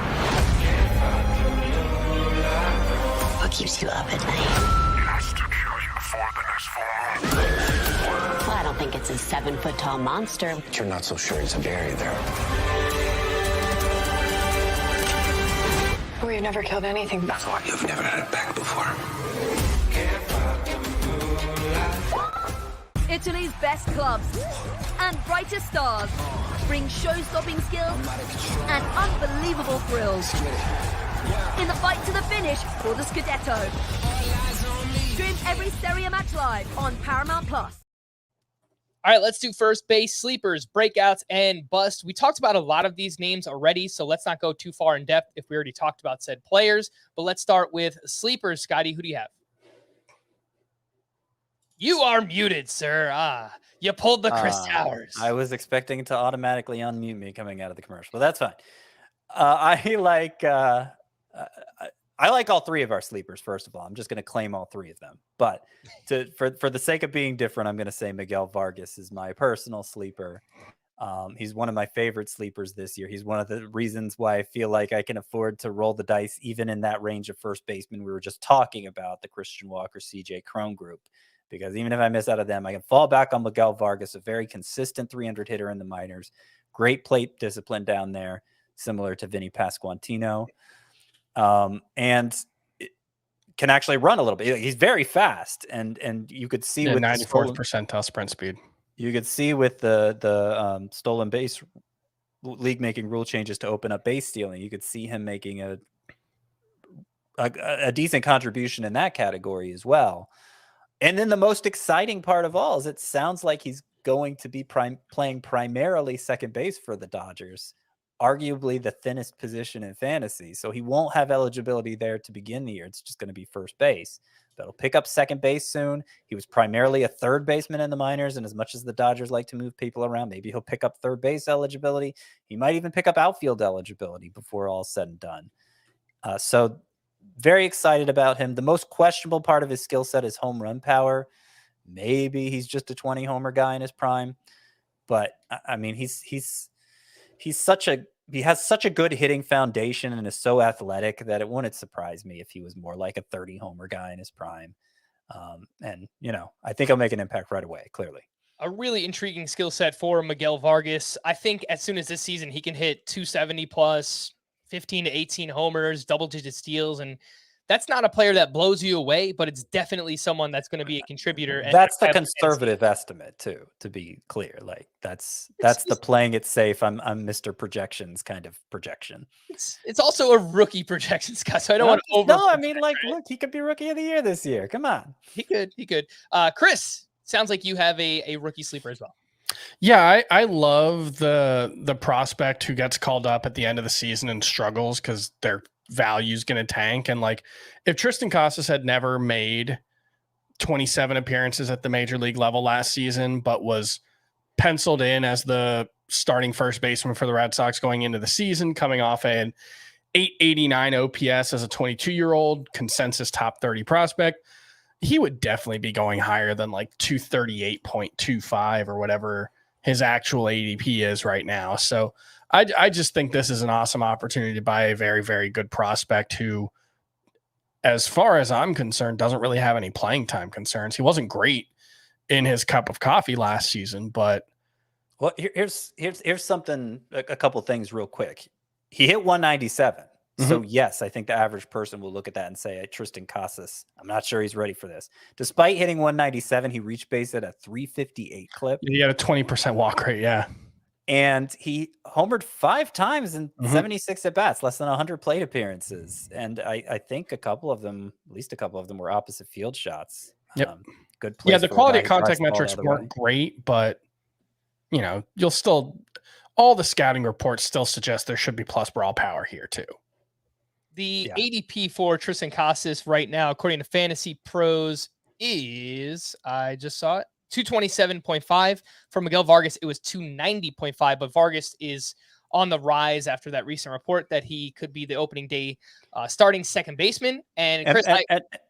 What keeps you up at night? It has to kill you before the next full moon. Well, I don't think it's a 7-foot-tall monster. You're not so sure it's a berry, though. Well, you've never killed anything. That's why you've never had it back before. Italy's best clubs and brightest stars bring show-stopping skills and unbelievable thrills in the fight to the finish for the Scudetto. Stream every Serie A match live on Paramount+. All right, let's do first base, sleepers, breakouts, and bust. We talked about a lot of these names already, so let's not go too far in depth if we already talked about said players. But let's start with sleepers. Scotty, who do you have? You are muted, sir. You pulled the Chris Towers. I was expecting to automatically unmute me coming out of the commercial, but that's fine. I like all 3 of our sleepers. First of all, I'm just going to claim all 3 of them. But for the sake of being different, I'm going to say Miguel Vargas is my personal sleeper. He's one of my favorite sleepers this year. He's one of the reasons why I feel like I can afford to roll the dice, even in that range of first baseman we were just talking about, the Christian Walker, CJ Cron group. Because even if I miss out of them, I can fall back on Miguel Vargas, a very consistent 300 hitter in the minors. Great plate discipline down there, similar to Vinny Pasquantino. And can actually run a little bit. He's very fast. And you could see with 94th percentile sprint speed. You could see with the stolen base league making rule changes to open up base stealing, you could see him making a decent contribution in that category as well. And then the most exciting part of all is it sounds like he's going to be playing primarily second base for the Dodgers, arguably the thinnest position in fantasy. So he won't have eligibility there to begin the year. It's just going to be first base. But he'll pick up second base soon. He was primarily a third baseman in the minors, and as much as the Dodgers like to move people around, maybe he'll pick up third base eligibility. He might even pick up outfield eligibility before all said and done. So very excited about him. The most questionable part of his skill set is home run power. Maybe he's just a 20 homer guy in his prime, but I mean, he's such a he has such a good hitting foundation and is so athletic that it wouldn't surprise me if he was more like a 30 homer guy in his prime. And I think he'll make an impact right away. Clearly, a really intriguing skill set for Miguel Vargas. I think as soon as this season he can hit 270 plus, 15 to 18 homers, double-digit steals, and that's not a player that blows you away, but it's definitely someone that's going to be a contributor. And that's the conservative estimate too, to be clear. Like that's the playing it safe. I'm Mr. Projections kind of projection. It's also a rookie projection, Scott. So I don't want to over. No, I mean, like, look, he could be rookie of the year this year. Come on, he could. Chris, sounds like you have a rookie sleeper as well. Yeah, I love the prospect who gets called up at the end of the season and struggles because their value's going to tank. And like, if Tristan Casas had never made 27 appearances at the major league level last season, but was penciled in as the starting first baseman for the Red Sox going into the season, coming off an 889 OPS as a 22-year-old consensus top 30 prospect, he would definitely be going higher than like 238.25 or whatever his actual ADP is right now. So I just think this is an awesome opportunity to buy a very, very good prospect who, as far as I'm concerned, doesn't really have any playing time concerns. He wasn't great in his cup of coffee last season, but well, here's something, a couple things real quick. He hit 197. So yes, I think the average person will look at that and say, Tristan Casas, I'm not sure he's ready for this. Despite hitting 197, he reached base at a 358 clip. He had a 20% walk rate. Yeah. And he homered 5 times in 76 at bats, less than 100 plate appearances. And I think at least a couple of them were opposite field shots. Yep. Good play. Yeah. The quality of contact metrics weren't great, but you'll still, all the scouting reports still suggest there should be plus raw power here too. The ADP for Tristan Casas right now, according to Fantasy Pros, is, I just saw it, 227.5. For Miguel Vargas, it was 290.5, but Vargas is on the rise after that recent report that he could be the opening day starting second baseman. And Chris,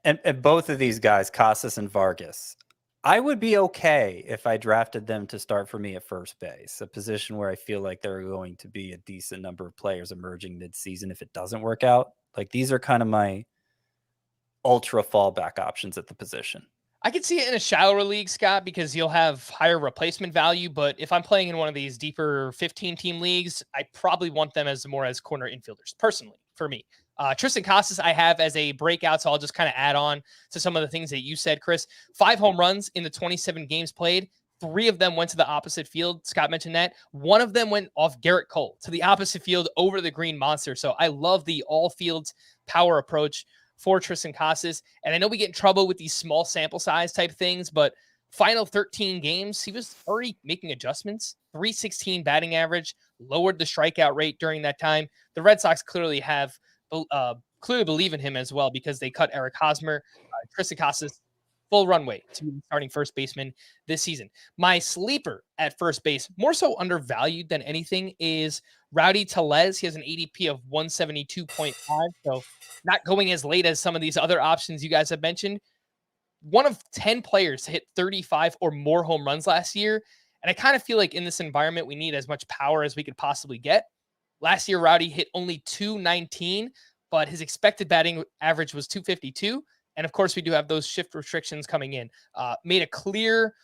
and both of these guys, Casas and Vargas, I would be okay if I drafted them to start for me at first base, a position where I feel like there are going to be a decent number of players emerging mid-season if it doesn't work out. Like, these are kind of my ultra fallback options at the position. I could see it in a shallower league, Scott, because you'll have higher replacement value. But if I'm playing in one of these deeper 15-team leagues, I probably want them as corner infielders, personally, for me. Tristan Casas I have as a breakout, so I'll just kind of add on to some of the things that you said, Chris. 5 home runs in the 27 games played. 3 of them went to the opposite field. Scott mentioned that. 1 of them went off Garrett Cole to the opposite field over the Green Monster. So I love the all fields power approach for Tristan Casas. And I know we get in trouble with these small sample size type things, but final 13 games, he was already making adjustments. 316 batting average, lowered the strikeout rate during that time. The Red Sox clearly believe in him as well because they cut Eric Hosmer. Tristan Casas, full runway to be starting first baseman this season. My sleeper at first base, more so undervalued than anything, is Rowdy Tellez. He has an ADP of 172.5, so not going as late as some of these other options you guys have mentioned. One of 10 players to hit 35 or more home runs last year, and I kind of feel like in this environment we need as much power as we could possibly get. Last year, Rowdy hit only 219, but his expected batting average was 252. And of course, we do have those shift restrictions coming in. Made a clear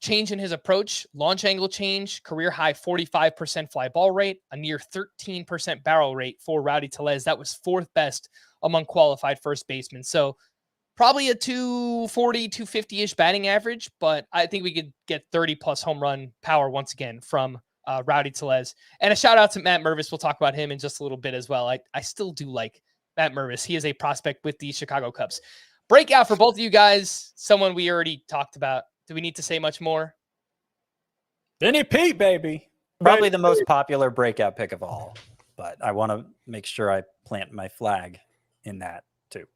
change in his approach, launch angle change, career high 45% fly ball rate, a near 13% barrel rate for Rowdy Tellez. That was 4th best among qualified first basemen. So probably a 240, 250-ish batting average, but I think we could get 30 plus home run power once again from Rowdy Tellez. And a shout out to Matt Mervis. We'll talk about him in just a little bit as well. I still do like Matt Mervis. He is a prospect with the Chicago Cubs. Breakout for both of you guys. Someone we already talked about. Do we need to say much more? Vinny P, baby. Probably the most popular breakout pick of all, but I want to make sure I plant my flag in that too.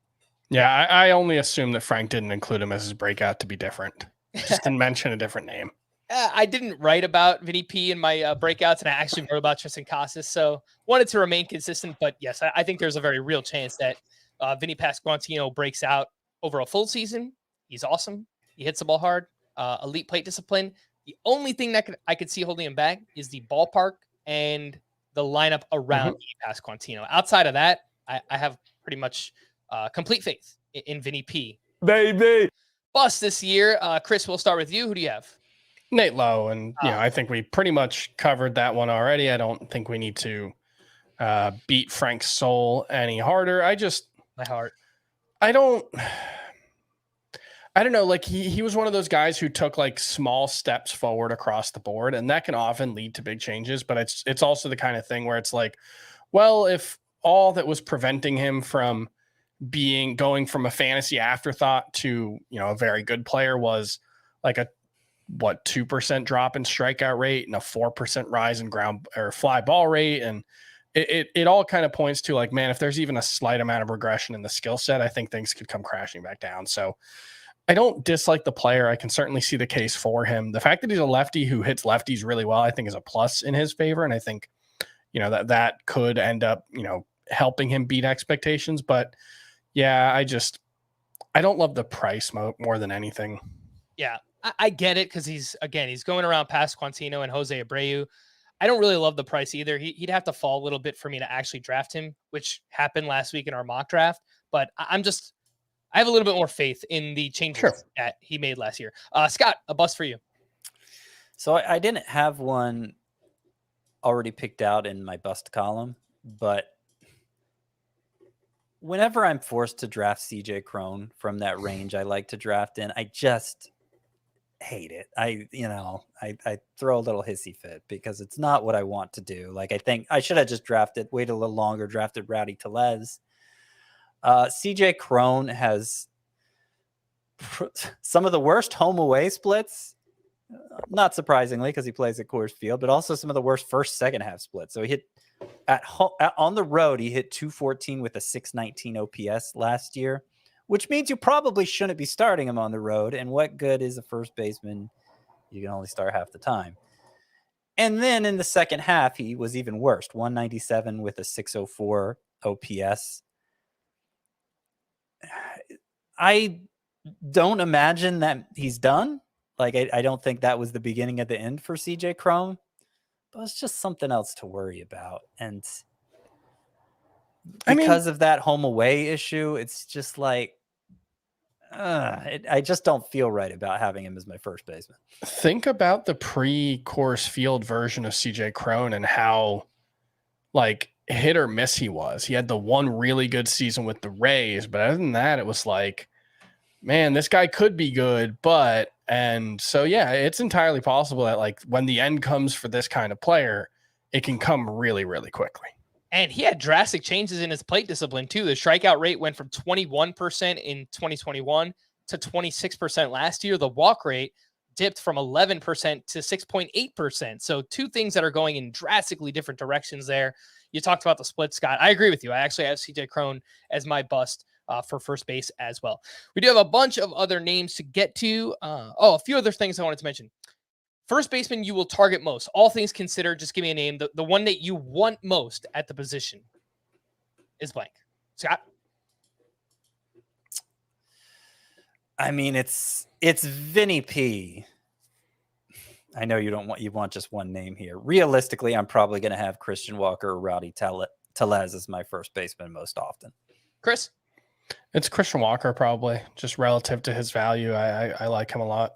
Yeah, I only assume that Frank didn't include him as his breakout to be different. Just didn't mention a different name. I didn't write about Vinny P in my breakouts, and I actually wrote about Tristan Casas, so wanted to remain consistent. But yes, I think there's a very real chance that Vinny Pasquantino breaks out over a full season. He's awesome. He hits the ball hard. Elite plate discipline. The only thing that I could see holding him back is the ballpark and the lineup around Pasquantino. Outside of that, I have pretty much complete faith in Vinny P. Baby. Bust this year. Chris, we'll start with you. Who do you have? Nate Lowe. And, I think we pretty much covered that one already. I don't think we need to beat Frank's soul any harder. My heart. I don't know. Like he was one of those guys who took like small steps forward across the board, and that can often lead to big changes. But it's also the kind of thing where it's like, well, if all that was preventing him from going from a fantasy afterthought to, a very good player was like a 2% drop in strikeout rate and a 4% rise in ground or fly ball rate. And it all kind of points to like, man, if there's even a slight amount of regression in the skill set, I think things could come crashing back down. So I don't dislike the player. I can certainly see the case for him. The fact that he's a lefty who hits lefties really well, I think is a plus in his favor. And I think, that could end up, helping him beat expectations. But yeah, I don't love the price more than anything. Yeah, I get it because he's going around Pasquantino and Jose Abreu. I don't really love the price either. He'd have to fall a little bit for me to actually draft him, which happened last week in our mock draft. But I have a little bit more faith in the changes that he made last year. Scott, a bust for you. So I didn't have one already picked out in my bust column, but whenever I'm forced to draft CJ Cron from that range I like to draft in, I just hate it. I throw a little hissy fit because it's not what I want to do. Like, I think I should have just waited a little longer, drafted Rowdy Tellez. CJ Cron has some of the worst home away splits, not surprisingly because he plays at Coors Field, but also some of the worst second half splits. So he hit on the road, he hit 214 with a 619 OPS last year, which means you probably shouldn't be starting him on the road. And what good is a first baseman? You can only start half the time. And then in the second half, he was even worse, 197 with a 604 OPS. I don't imagine that he's done. Like, I don't think that was the beginning of the end for CJ Cron, but it's just something else to worry about. And because of that home away issue, it's just like, I just don't feel right about having him as my first baseman. Think about the pre-Coors Field version of CJ Cron and how like hit or miss he was. He had the one really good season with the Rays, but other than that, it was like, man, this guy could be good, and so yeah, it's entirely possible that like when the end comes for this kind of player, it can come really, really quickly. And he had drastic changes in his plate discipline too. The strikeout rate went from 21% in 2021 to 26% last year. The walk rate dipped from 11% to 6.8%. So two things that are going in drastically different directions there. You talked about the split, Scott. I agree with you. I actually have CJ Cron as my bust for first base as well. We do have a bunch of other names to get to. A few other things I wanted to mention. First baseman you will target most. All things considered, just give me a name. The one that you want most at the position is blank. Scott? I mean, it's Vinny P. I know you want just one name here. Realistically, I'm probably going to have Christian Walker or Rowdy Tellez as my first baseman most often. Chris? It's Christian Walker, probably, just relative to his value. I like him a lot.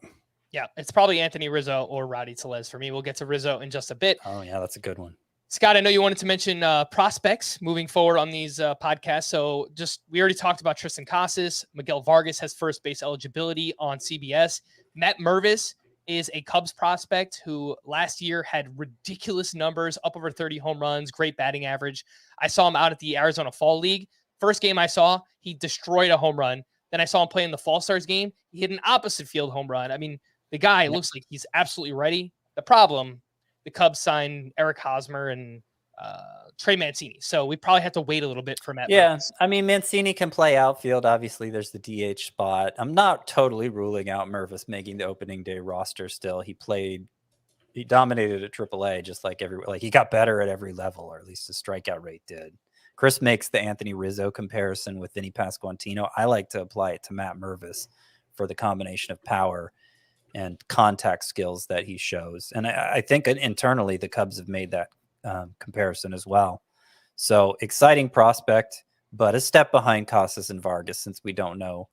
Yeah, it's probably Anthony Rizzo or Rowdy Tellez for me. We'll get to Rizzo in just a bit. Oh, yeah, that's a good one. Scott, I know you wanted to mention prospects moving forward on these podcasts. So we already talked about Tristan Casas. Miguel Vargas has first base eligibility on CBS. Matt Mervis is a Cubs prospect who last year had ridiculous numbers, up over 30 home runs, great batting average. I saw him out at the Arizona Fall League. First game I saw, he destroyed a home run. Then I saw him play in the Fall Stars game. He hit an opposite field home run. I mean, the guy looks like he's absolutely ready. The problem, the Cubs signed Eric Hosmer and Trey Mancini. So we probably have to wait a little bit for Matt. Yeah, Mervis. I mean, Mancini can play outfield. Obviously, there's the DH spot. I'm not totally ruling out Mervis making the opening day roster still. He dominated at AAA just like he got better at every level, or at least his strikeout rate did. Chris makes the Anthony Rizzo comparison with Vinny Pasquantino. I like to apply it to Matt Mervis for the combination of power and contact skills that he shows. And I think internally the Cubs have made that comparison as well. So exciting prospect, but a step behind Casas and Vargas since we don't know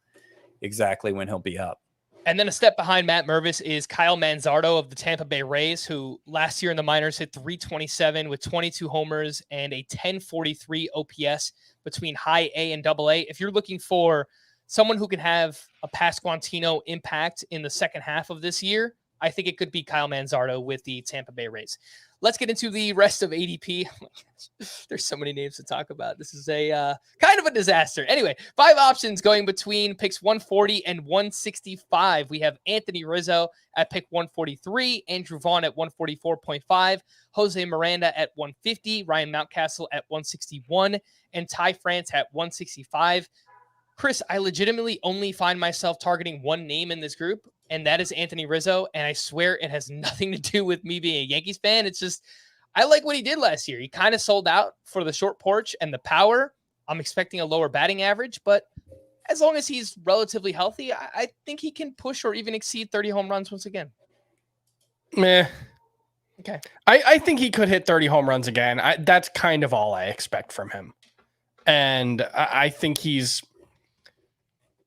exactly when he'll be up. And then a step behind Matt Mervis is Kyle Manzardo of the Tampa Bay Rays, who last year in the minors hit .327 with 22 homers and a .1043 OPS between high A and double A. If you're looking for someone who can have a Pasquantino impact in the second half of this year, I think it could be Kyle Manzardo with the Tampa Bay Rays. Let's get into the rest of ADP. Oh my gosh, there's so many names to talk about. This is a kind of a disaster. Anyway, 5 options going between picks 140 and 165. We have Anthony Rizzo at pick 143, Andrew Vaughn at 144.5, Jose Miranda at 150, Ryan Mountcastle at 161, and Ty France at 165. Chris, I legitimately only find myself targeting one name in this group, and that is Anthony Rizzo. And I swear it has nothing to do with me being a Yankees fan. It's just, I like what he did last year. He kind of sold out for the short porch and the power. I'm expecting a lower batting average, but as long as he's relatively healthy, I think he can push or even exceed 30 home runs once again. Meh. Okay. I think he could hit 30 home runs again. That's kind of all I expect from him. And I think he's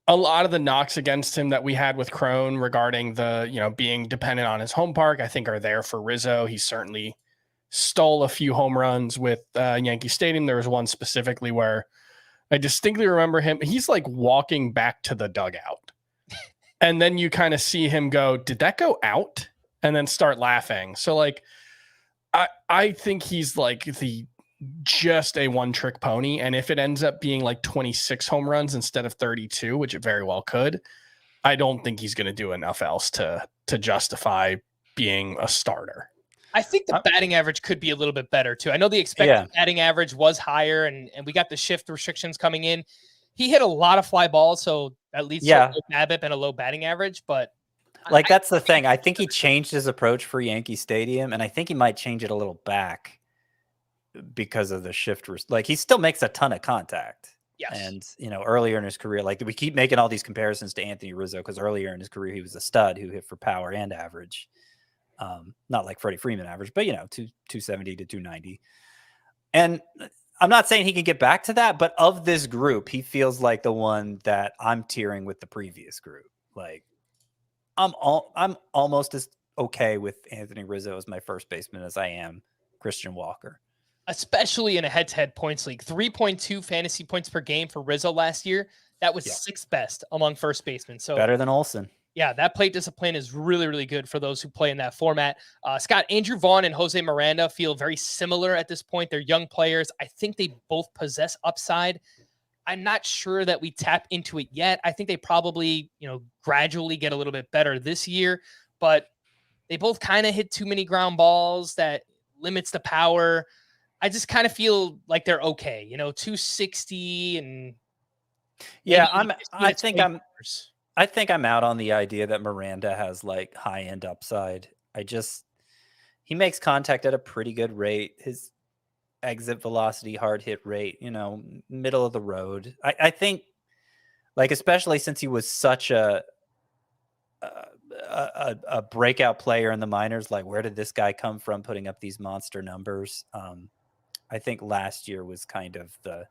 a lot of the knocks against him that we had with Cron regarding the, being dependent on his home park, I think are there for Rizzo. He certainly stole a few home runs with Yankee Stadium. There was one specifically where I distinctly remember him. He's like walking back to the dugout. And then you kind of see him go, did that go out? And then start laughing. So like, I think he's like just a one-trick pony, and if it ends up being like 26 home runs instead of 32, which it very well could, I don't think he's going to do enough else to justify being a starter. I think the batting average could be a little bit better too. I know the expected batting average was higher, and we got the shift restrictions coming in. He hit a lot of fly balls, so that leads to a low BABIP and a low batting average. But that's the thing. I think he changed his approach for Yankee Stadium, and I think he might change it a little back because of the shift. Like, he still makes a ton of contact. Yes. And, earlier in his career, like we keep making all these comparisons to Anthony Rizzo because earlier in his career, he was a stud who hit for power and average. Not like Freddie Freeman average, but, 270 to 290. And I'm not saying he can get back to that, but of this group, he feels like the one that I'm tiering with the previous group. Like, I'm almost as okay with Anthony Rizzo as my first baseman as I am Christian Walker. Especially in a head-to-head points league. 3.2 fantasy points per game for Rizzo last year. That was sixth best among first basemen. So better than Olson. Yeah, that plate discipline is really, really good for those who play in that format. Scott, Andrew Vaughn and Jose Miranda feel very similar at this point. They're young players. I think they both possess upside. I'm not sure that we tap into it yet. I think they probably, gradually get a little bit better this year, but they both kind of hit too many ground balls that limits the power. I just kind of feel like they're okay, 260 and I think I'm out on the idea that Miranda has like high end upside. He makes contact at a pretty good rate. His exit velocity, hard hit rate, middle of the road. I think, like, especially since he was such a breakout player in the minors, like, where did this guy come from putting up these monster numbers? I think last year was kind of the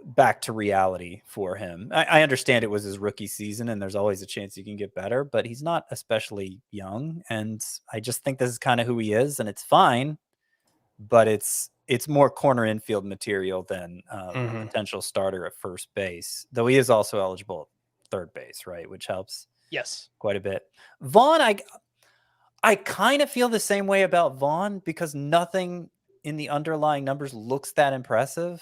back to reality for him. I understand it was his rookie season and there's always a chance he can get better, but he's not especially young. And I just think this is kind of who he is, and it's fine, but it's more corner infield material than a potential starter at first base, though he is also eligible at third base, right? Which helps. Yes. Quite a bit. Vaughn, I kind of feel the same way about Vaughn because nothing in the underlying numbers looks that impressive.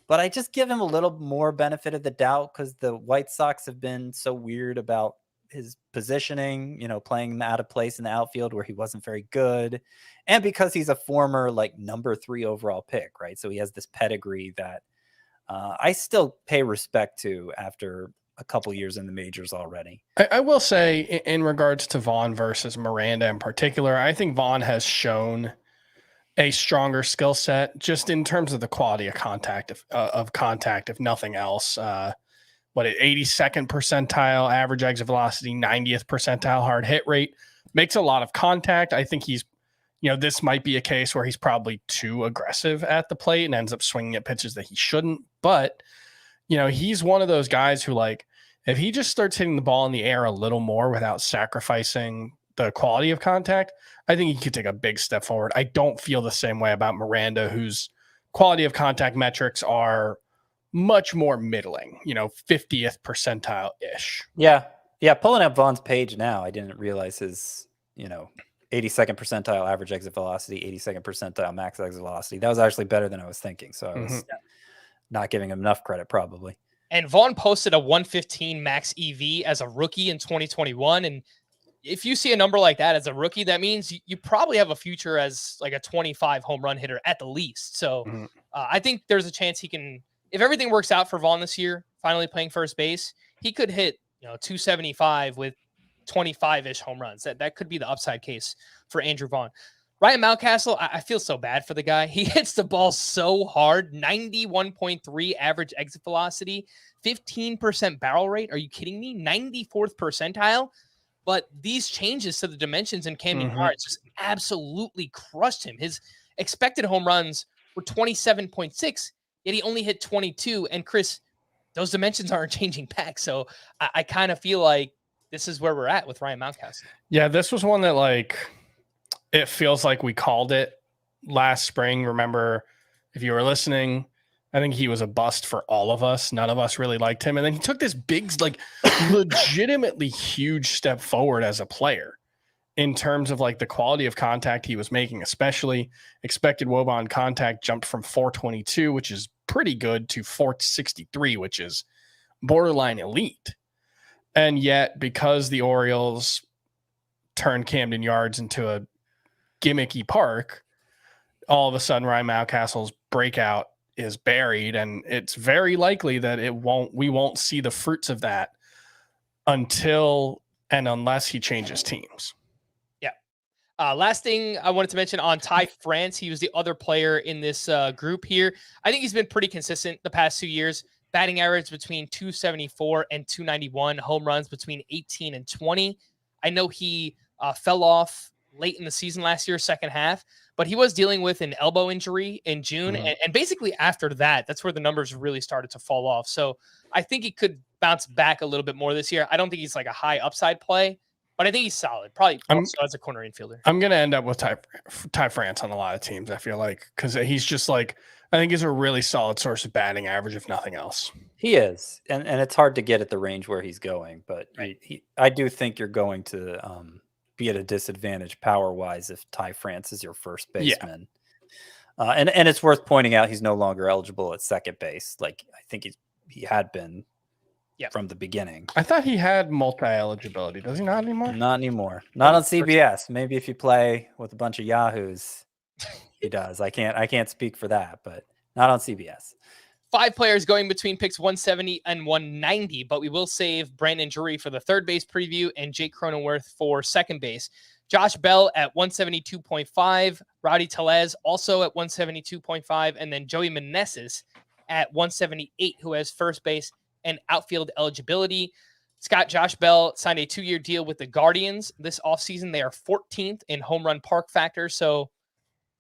But I just give him a little more benefit of the doubt because the White Sox have been so weird about his positioning, playing him out of place in the outfield where he wasn't very good. And because he's a former number 3 overall pick, right? So he has this pedigree that I still pay respect to after a couple years in the majors already. I will say in regards to Vaughn versus Miranda in particular, I think Vaughn has shown a stronger skill set just in terms of the quality of contact, if nothing else. 82nd percentile average exit velocity, 90th percentile hard hit rate, makes a lot of contact. I think he's, this might be a case where he's probably too aggressive at the plate and ends up swinging at pitches that he shouldn't. But, he's one of those guys who, like, if he just starts hitting the ball in the air a little more without sacrificing the quality of contact, I think he could take a big step forward. I don't feel the same way about Miranda, whose quality of contact metrics are much more middling, 50th percentile ish. Yeah. Pulling up Vaughn's page now, I didn't realize his, 82nd percentile average exit velocity, 82nd percentile max exit velocity. That was actually better than I was thinking. So I was not giving him enough credit, probably. And Vaughn posted a 115 max EV as a rookie in 2021. And if you see a number like that as a rookie, that means you probably have a future as like a 25 home run hitter at the least. So I think there's a chance he can, if everything works out for Vaughn this year, finally playing first base, he could hit 275 with 25-ish home runs. That could be the upside case for Andrew Vaughn. Ryan Mountcastle, I feel so bad for the guy. He hits the ball so hard, 91.3 average exit velocity, 15% barrel rate. Are you kidding me? 94th percentile. But these changes to the dimensions in Camden Yards just absolutely crushed him. His expected home runs were 27.6, yet he only hit 22. And Chris, those dimensions aren't changing back. So I kind of feel like this is where we're at with Ryan Mountcastle. Yeah, this was one that, like, it feels like we called it last spring. Remember, if you were listening, I think he was a bust for all of us. None of us really liked him. And then he took this big, like, legitimately huge step forward as a player in terms of, like, the quality of contact he was making, especially expected WOBA on contact jumped from 422, which is pretty good, to 463, which is borderline elite. And yet, because the Orioles turned Camden Yards into a gimmicky park, all of a sudden Ryan Mountcastle's breakout is buried, and it's very likely that we won't see the fruits of that until and unless he changes teams. Yeah. Last thing I wanted to mention on Ty France, he was the other player in this group here. I think he's been pretty consistent the past 2 years. Batting average between 274 and 291, home runs between 18 and 20. I know he fell off late in the season last year, second half, but he was dealing with an elbow injury in June. And basically after that, that's where the numbers really started to fall off. So I think he could bounce back a little bit more this year. I don't think he's like a high upside play, but I think he's solid, probably also as a corner infielder. I'm going to end up with Ty France on a lot of teams, I feel like, because he's just like, I think he's a really solid source of batting average, if nothing else. He is. And it's hard to get at the range where he's going, but I do think you're going to be at a disadvantage power-wise if Ty France is your first baseman. Yeah. And it's worth pointing out he's no longer eligible at second base. Like, I think he had been from the beginning. I thought he had multi-eligibility. Does he not anymore? Not anymore. Not on CBS. Maybe if you play with a bunch of yahoos, he does. I can't speak for that, but not on CBS. 5 players going between picks 170 and 190, but we will save Brandon Drury for the third base preview and Jake Cronenworth for second base. Josh Bell at 172.5, Rowdy Tellez also at 172.5, and then Joey Meneses at 178, who has first base and outfield eligibility. Josh Bell signed a 2-year deal with the Guardians this offseason. They are 14th in home run park factor, so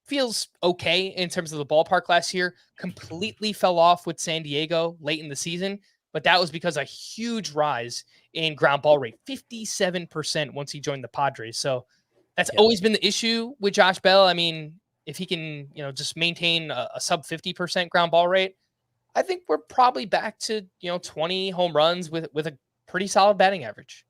feels okay in terms of the ballpark last year. Completely fell off with San Diego late in the season, but that was because a huge rise in ground ball rate, 57% once he joined the Padres. So that's always been the issue with Josh Bell. I mean, if he can, just maintain a sub 50% ground ball rate, I think we're probably back to, 20 home runs with a pretty solid batting average.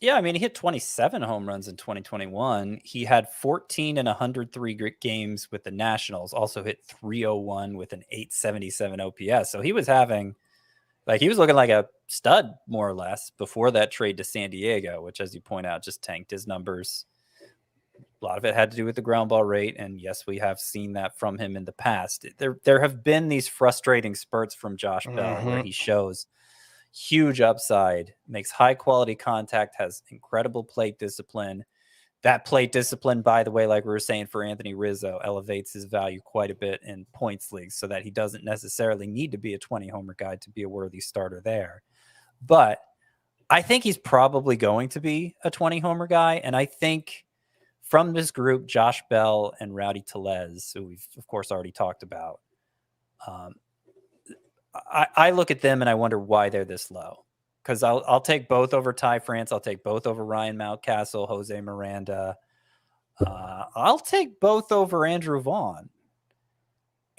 Yeah, I mean, he hit 27 home runs in 2021. He had 14 in 103 games with the Nationals, also hit 301 with an 877 OPS. So he was looking like a stud, more or less, before that trade to San Diego, which, as you point out, just tanked his numbers. A lot of it had to do with the ground ball rate. And yes, we have seen that from him in the past. There have been these frustrating spurts from Josh Bell where he shows huge upside, makes high quality contact, has incredible plate discipline. That plate discipline, by the way, like we were saying for Anthony Rizzo, elevates his value quite a bit in points leagues so that he doesn't necessarily need to be a 20 homer guy to be a worthy starter there. But I think he's probably going to be a 20 homer guy. And I think from this group, Josh Bell and Rowdy Tellez, who we've of course already talked about. I look at them and I wonder why they're this low. Because I'll take both over Ty France. I'll take both over Ryan Mountcastle, Jose Miranda. I'll take both over Andrew Vaughn.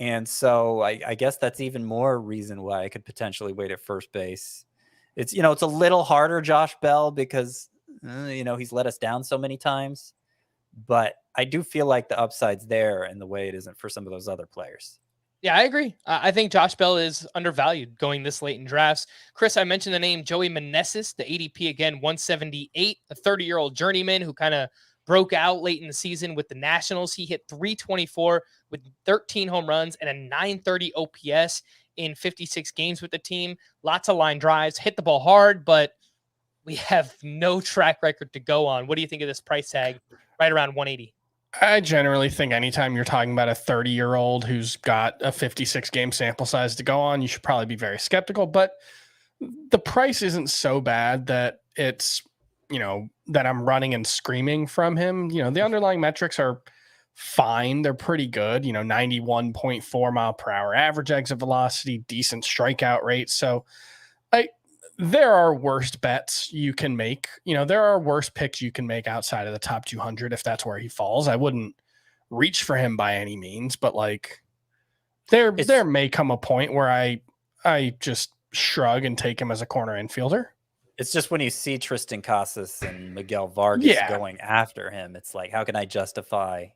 And so I guess that's even more reason why I could potentially wait at first base. It's, it's a little harder, Josh Bell, because, he's let us down so many times. But I do feel like the upside's there in the way it isn't for some of those other players. Yeah, I agree. I think Josh Bell is undervalued going this late in drafts. Chris, I mentioned the name Joey Meneses, the ADP again, 178, a 30-year-old journeyman who kind of broke out late in the season with the Nationals. He hit 324 with 13 home runs and a 930 OPS in 56 games with the team. Lots of line drives, hit the ball hard, but we have no track record to go on. What do you think of this price tag right around 180? I generally think anytime you're talking about a 30-year-old who's got a 56 game sample size to go on, you should probably be very skeptical, but the price isn't so bad that it's, that I'm running and screaming from him. The underlying metrics are fine. They're pretty good, 91.4 mile per hour average exit velocity, decent strikeout rate. So there are worst bets you can make. There are worse picks you can make outside of the top 200 if that's where he falls. I wouldn't reach for him by any means, but there may come a point where I just shrug and take him as a corner infielder. It's just when you see Tristan Casas and Miguel Vargas going after him, it's like, how can I justify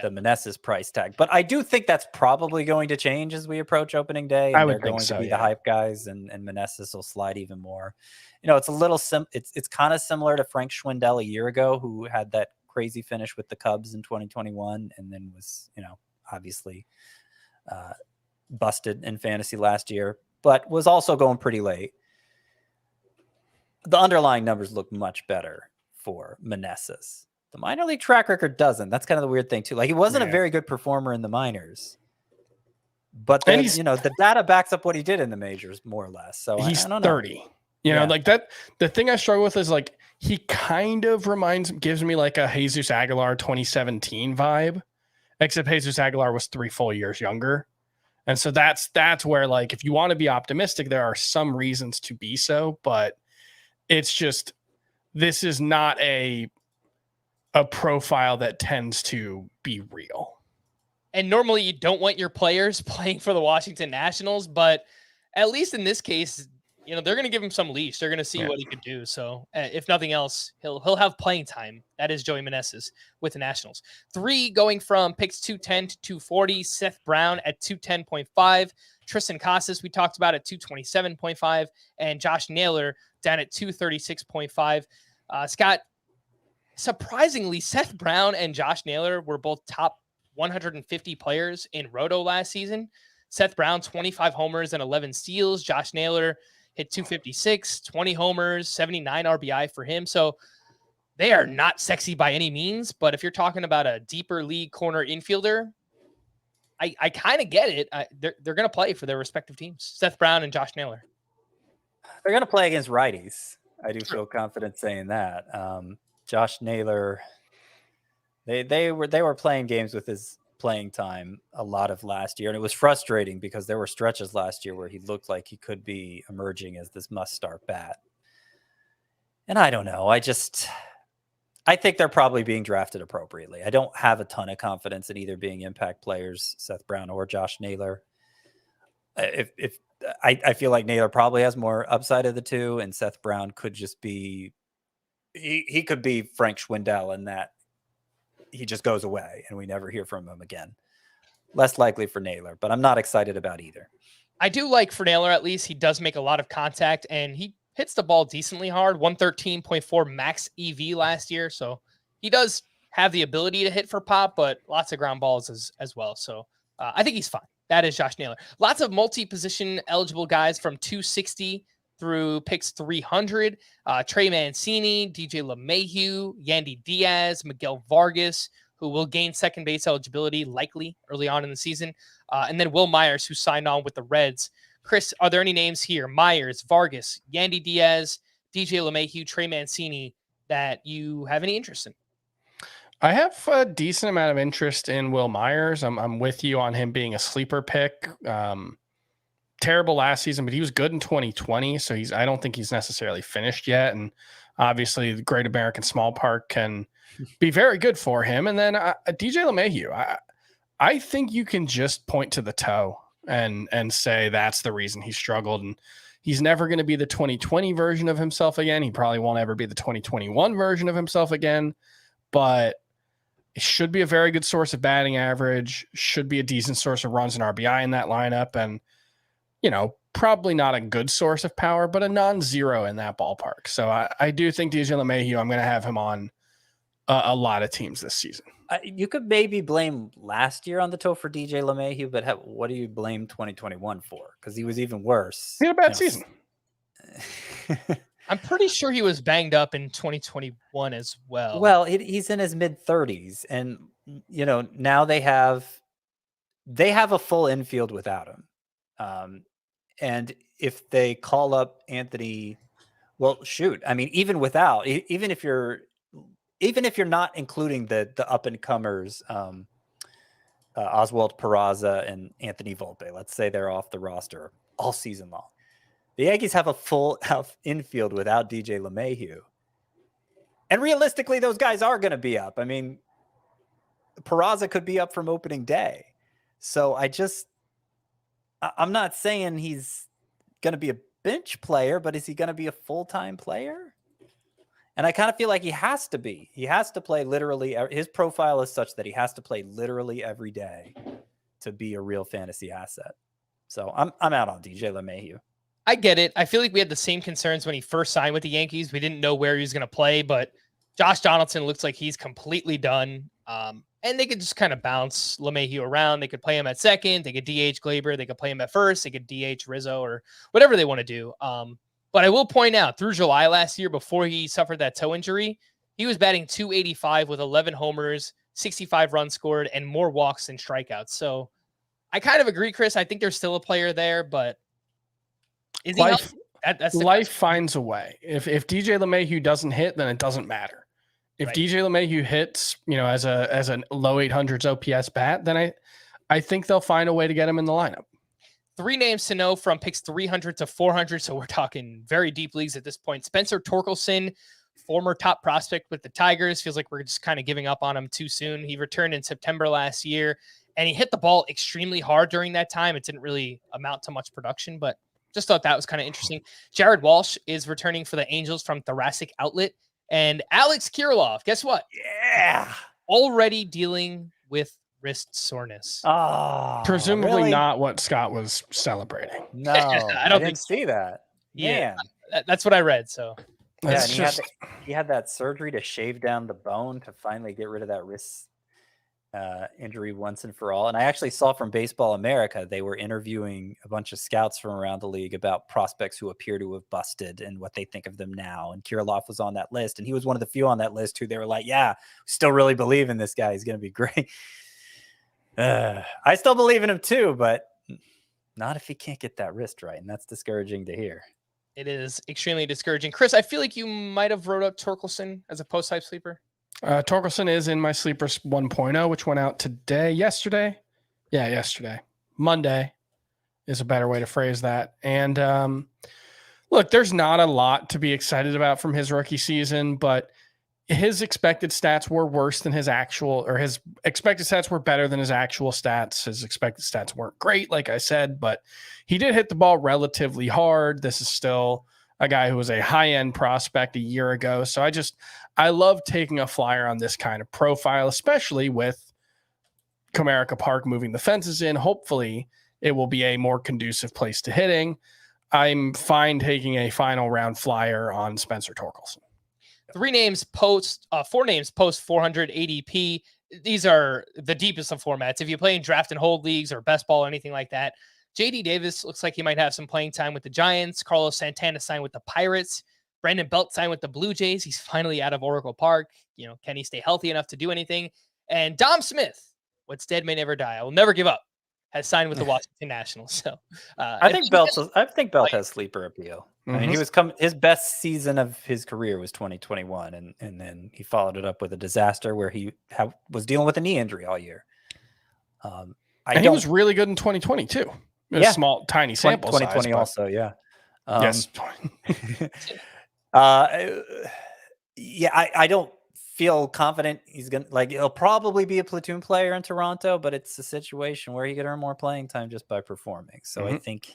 the Meneses price tag? But I do think that's probably going to change as we approach opening day. And they're going to be the hype guys, and Meneses will slide even more. It's a little it's kind of similar to Frank Schwindel a year ago, who had that crazy finish with the Cubs in 2021, and then was obviously busted in fantasy last year, but was also going pretty late. The underlying numbers look much better for Meneses. The minor league track record doesn't. That's kind of the weird thing too. Like, he wasn't a very good performer in the minors, but then, the data backs up what he did in the majors more or less. So he's I don't know. 30. Like that. The thing I struggle with is he kind of gives me like a Jesus Aguilar 2017 vibe, except Jesus Aguilar was 3 full years younger. And so that's where, if you want to be optimistic, there are some reasons to be so, but it's just, this is not a profile that tends to be real. And normally you don't want your players playing for the Washington Nationals, but at least in this case, they're going to give him some leash. They're going to see what he could do. So if nothing else, he'll have playing time. That is Joey Meneses with the Nationals. 3 going from picks 210 to 240. Seth Brown at 210.5. Tristan Casas, we talked about, at 227.5, and Josh Naylor down at 236.5. Scott, surprisingly, Seth Brown and Josh Naylor were both top 150 players in Roto last season. Seth Brown, 25 homers and 11 steals. Josh Naylor hit 256, 20 homers, 79 RBI for him. So they are not sexy by any means, but if you're talking about a deeper league corner infielder, I kind of get it. They're going to play for their respective teams. Seth Brown and Josh Naylor. They're going to play against righties. I do feel confident saying that. Josh Naylor, they were playing games with his playing time a lot of last year, and it was frustrating because there were stretches last year where he looked like he could be emerging as this must-start bat. And I don't know. I think they're probably being drafted appropriately. I don't have a ton of confidence in either being impact players, Seth Brown or Josh Naylor. I feel like Naylor probably has more upside of the two, and Seth Brown could just be he could be Frank Schwindel in that he just goes away and we never hear from him again. Less likely for Naylor, but I'm not excited about either. I do like for Naylor, at least. He does make a lot of contact, and he hits the ball decently hard, 113.4 max EV last year. So he does have the ability to hit for pop, but lots of ground balls as well. So I think he's fine. That is Josh Naylor. Lots of multi-position eligible guys from 260 through picks 300. Trey Mancini, DJ LeMahieu, Yandy Diaz, Miguel Vargas, who will gain second base eligibility likely early on in the season. And then Will Myers, who signed on with the Reds. Chris, are there any names here? Myers, Vargas, Yandy Diaz, DJ LeMahieu, Trey Mancini that you have any interest in? I have a decent amount of interest in Will Myers. I'm with you on him being a sleeper pick. Terrible last season, but he was good in 2020. So I don't think he's necessarily finished yet. And obviously the Great American Small Park can be very good for him. And then DJ LeMahieu, I think you can just point to the toe and say that's the reason he struggled. And he's never going to be the 2020 version of himself again. He probably won't ever be the 2021 version of himself again, but it should be a very good source of batting average, should be a decent source of runs and RBI in that lineup. And, probably not a good source of power, but a non-zero in that ballpark. So I do think DJ LeMahieu, I'm going to have him on a lot of teams this season. You could maybe blame last year on the toe for DJ LeMahieu, but what do you blame 2021 for? Because he was even worse. He had a bad season. I'm pretty sure he was banged up in 2021 as well. Well, he's in his mid-30s, and now they have a full infield without him. And if they call up Anthony, well, shoot, I mean, even if you're not including the up and comers, Oswald Peraza and Anthony Volpe, let's say they're off the roster all season long. The Yankees have a full infield without DJ LeMahieu. And realistically, those guys are going to be up. I mean, Peraza could be up from opening day. So I'm not saying he's going to be a bench player, but is he going to be a full-time player? And I kind of feel like he has to be. He has to play literally. His profile is such that he has to play literally every day to be a real fantasy asset. So I'm out on DJ LeMahieu. I get it. I feel like we had the same concerns when he first signed with the Yankees. We didn't know where he was going to play, but Josh Donaldson looks like he's completely done. And they could just kind of bounce LeMahieu around. They could play him at second. They could DH Glaber. They could play him at first. They could DH Rizzo or whatever they want to do. But I will point out, through July last year, before he suffered that toe injury, he was batting .285 with 11 homers, 65 runs scored, and more walks than strikeouts. So I kind of agree, Chris. I think there's still a player there, but is he life finds a way. If DJ LeMahieu doesn't hit, then it doesn't matter. If DJ LeMahieu hits, as a low 800s OPS bat, then I think they'll find a way to get him in the lineup. 3 names to know from picks 300 to 400. So we're talking very deep leagues at this point. Spencer Torkelson, former top prospect with the Tigers. Feels like we're just kind of giving up on him too soon. He returned in September last year, and he hit the ball extremely hard during that time. It didn't really amount to much production, but just thought that was kind of interesting. Jared Walsh is returning for the Angels from Thoracic Outlet. And Alex Kirilloff, guess what? Yeah. Already dealing with wrist soreness. Oh, presumably really? Not what Scott was celebrating. No, I didn't see that. Yeah, Man. that's what I read. So Yeah, and he had that surgery to shave down the bone to finally get rid of that wrist injury once and for all. And I actually saw from Baseball America, they were interviewing a bunch of scouts from around the league about prospects who appear to have busted and what they think of them now. And Kirilloff was on that list, and he was one of the few on that list who they were like, yeah, we still really believe in this guy. He's going to be great. I still believe in him too, but not if he can't get that wrist right. And that's discouraging to hear. It is extremely discouraging. Chris, I feel like you might have wrote up Torkelson as a post-type sleeper. Torkelson is in my sleepers 1.0, which went out yesterday. Yeah, yesterday. Monday is a better way to phrase that. And look, there's not a lot to be excited about from his rookie season, but his expected stats were worse than his expected stats were better than his actual stats. His expected stats weren't great, like I said, but he did hit the ball relatively hard. This is still a guy who was a high-end prospect a year ago. So I love taking a flyer on this kind of profile, especially with Comerica Park moving the fences in. Hopefully it will be a more conducive place to hitting. I'm fine taking a final round flyer on Spencer Torkelson. 4 names post 400 ADP. These are the deepest of formats. If you play in draft and hold leagues or best ball or anything like that, JD Davis looks like he might have some playing time with the Giants. Carlos Santana signed with the Pirates. Brandon Belt signed with the Blue Jays. He's finally out of Oracle Park. Can he stay healthy enough to do anything? And Dom Smith, what's dead may never die. I will never give up. has signed with the Washington Nationals. So I think Belt has sleeper appeal. I mean, his best season of his career was 2021, and then he followed it up with a disaster where he was dealing with a knee injury all year. He was really good in 2020 too. A small, tiny sample 2020 size. also, yeah. Yes. I don't feel confident he's gonna he'll probably be a platoon player in Toronto, but it's a situation where he could earn more playing time just by performing. So I think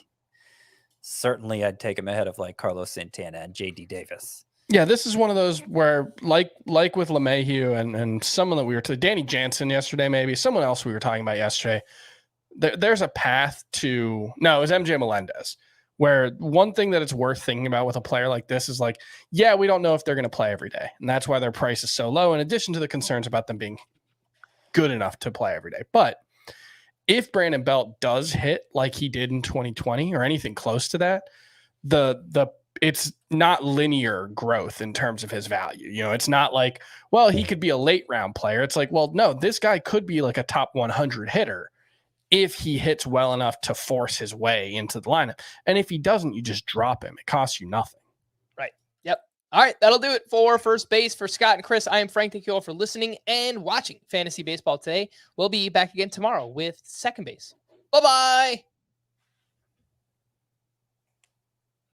certainly I'd take him ahead of Carlos Santana and JD Davis. Yeah, this is one of those where like with LeMahieu and someone that we were Danny Jansen yesterday, maybe someone else we were talking about yesterday. There's a path to it was MJ Melendez. Where one thing that it's worth thinking about with a player like this is we don't know if they're going to play every day. And that's why their price is so low, in addition to the concerns about them being good enough to play every day. But if Brandon Belt does hit like he did in 2020 or anything close to that, it's not linear growth in terms of his value. It's not he could be a late round player. It's no, this guy could be a top 100 hitter if he hits well enough to force his way into the lineup. And if he doesn't, you just drop him. It costs you nothing. Right. Yep. All right. That'll do it for First Base. For Scott and Chris, I am Frank. Thank you all for listening and watching Fantasy Baseball today. We'll be back again tomorrow with Second Base. Bye-bye.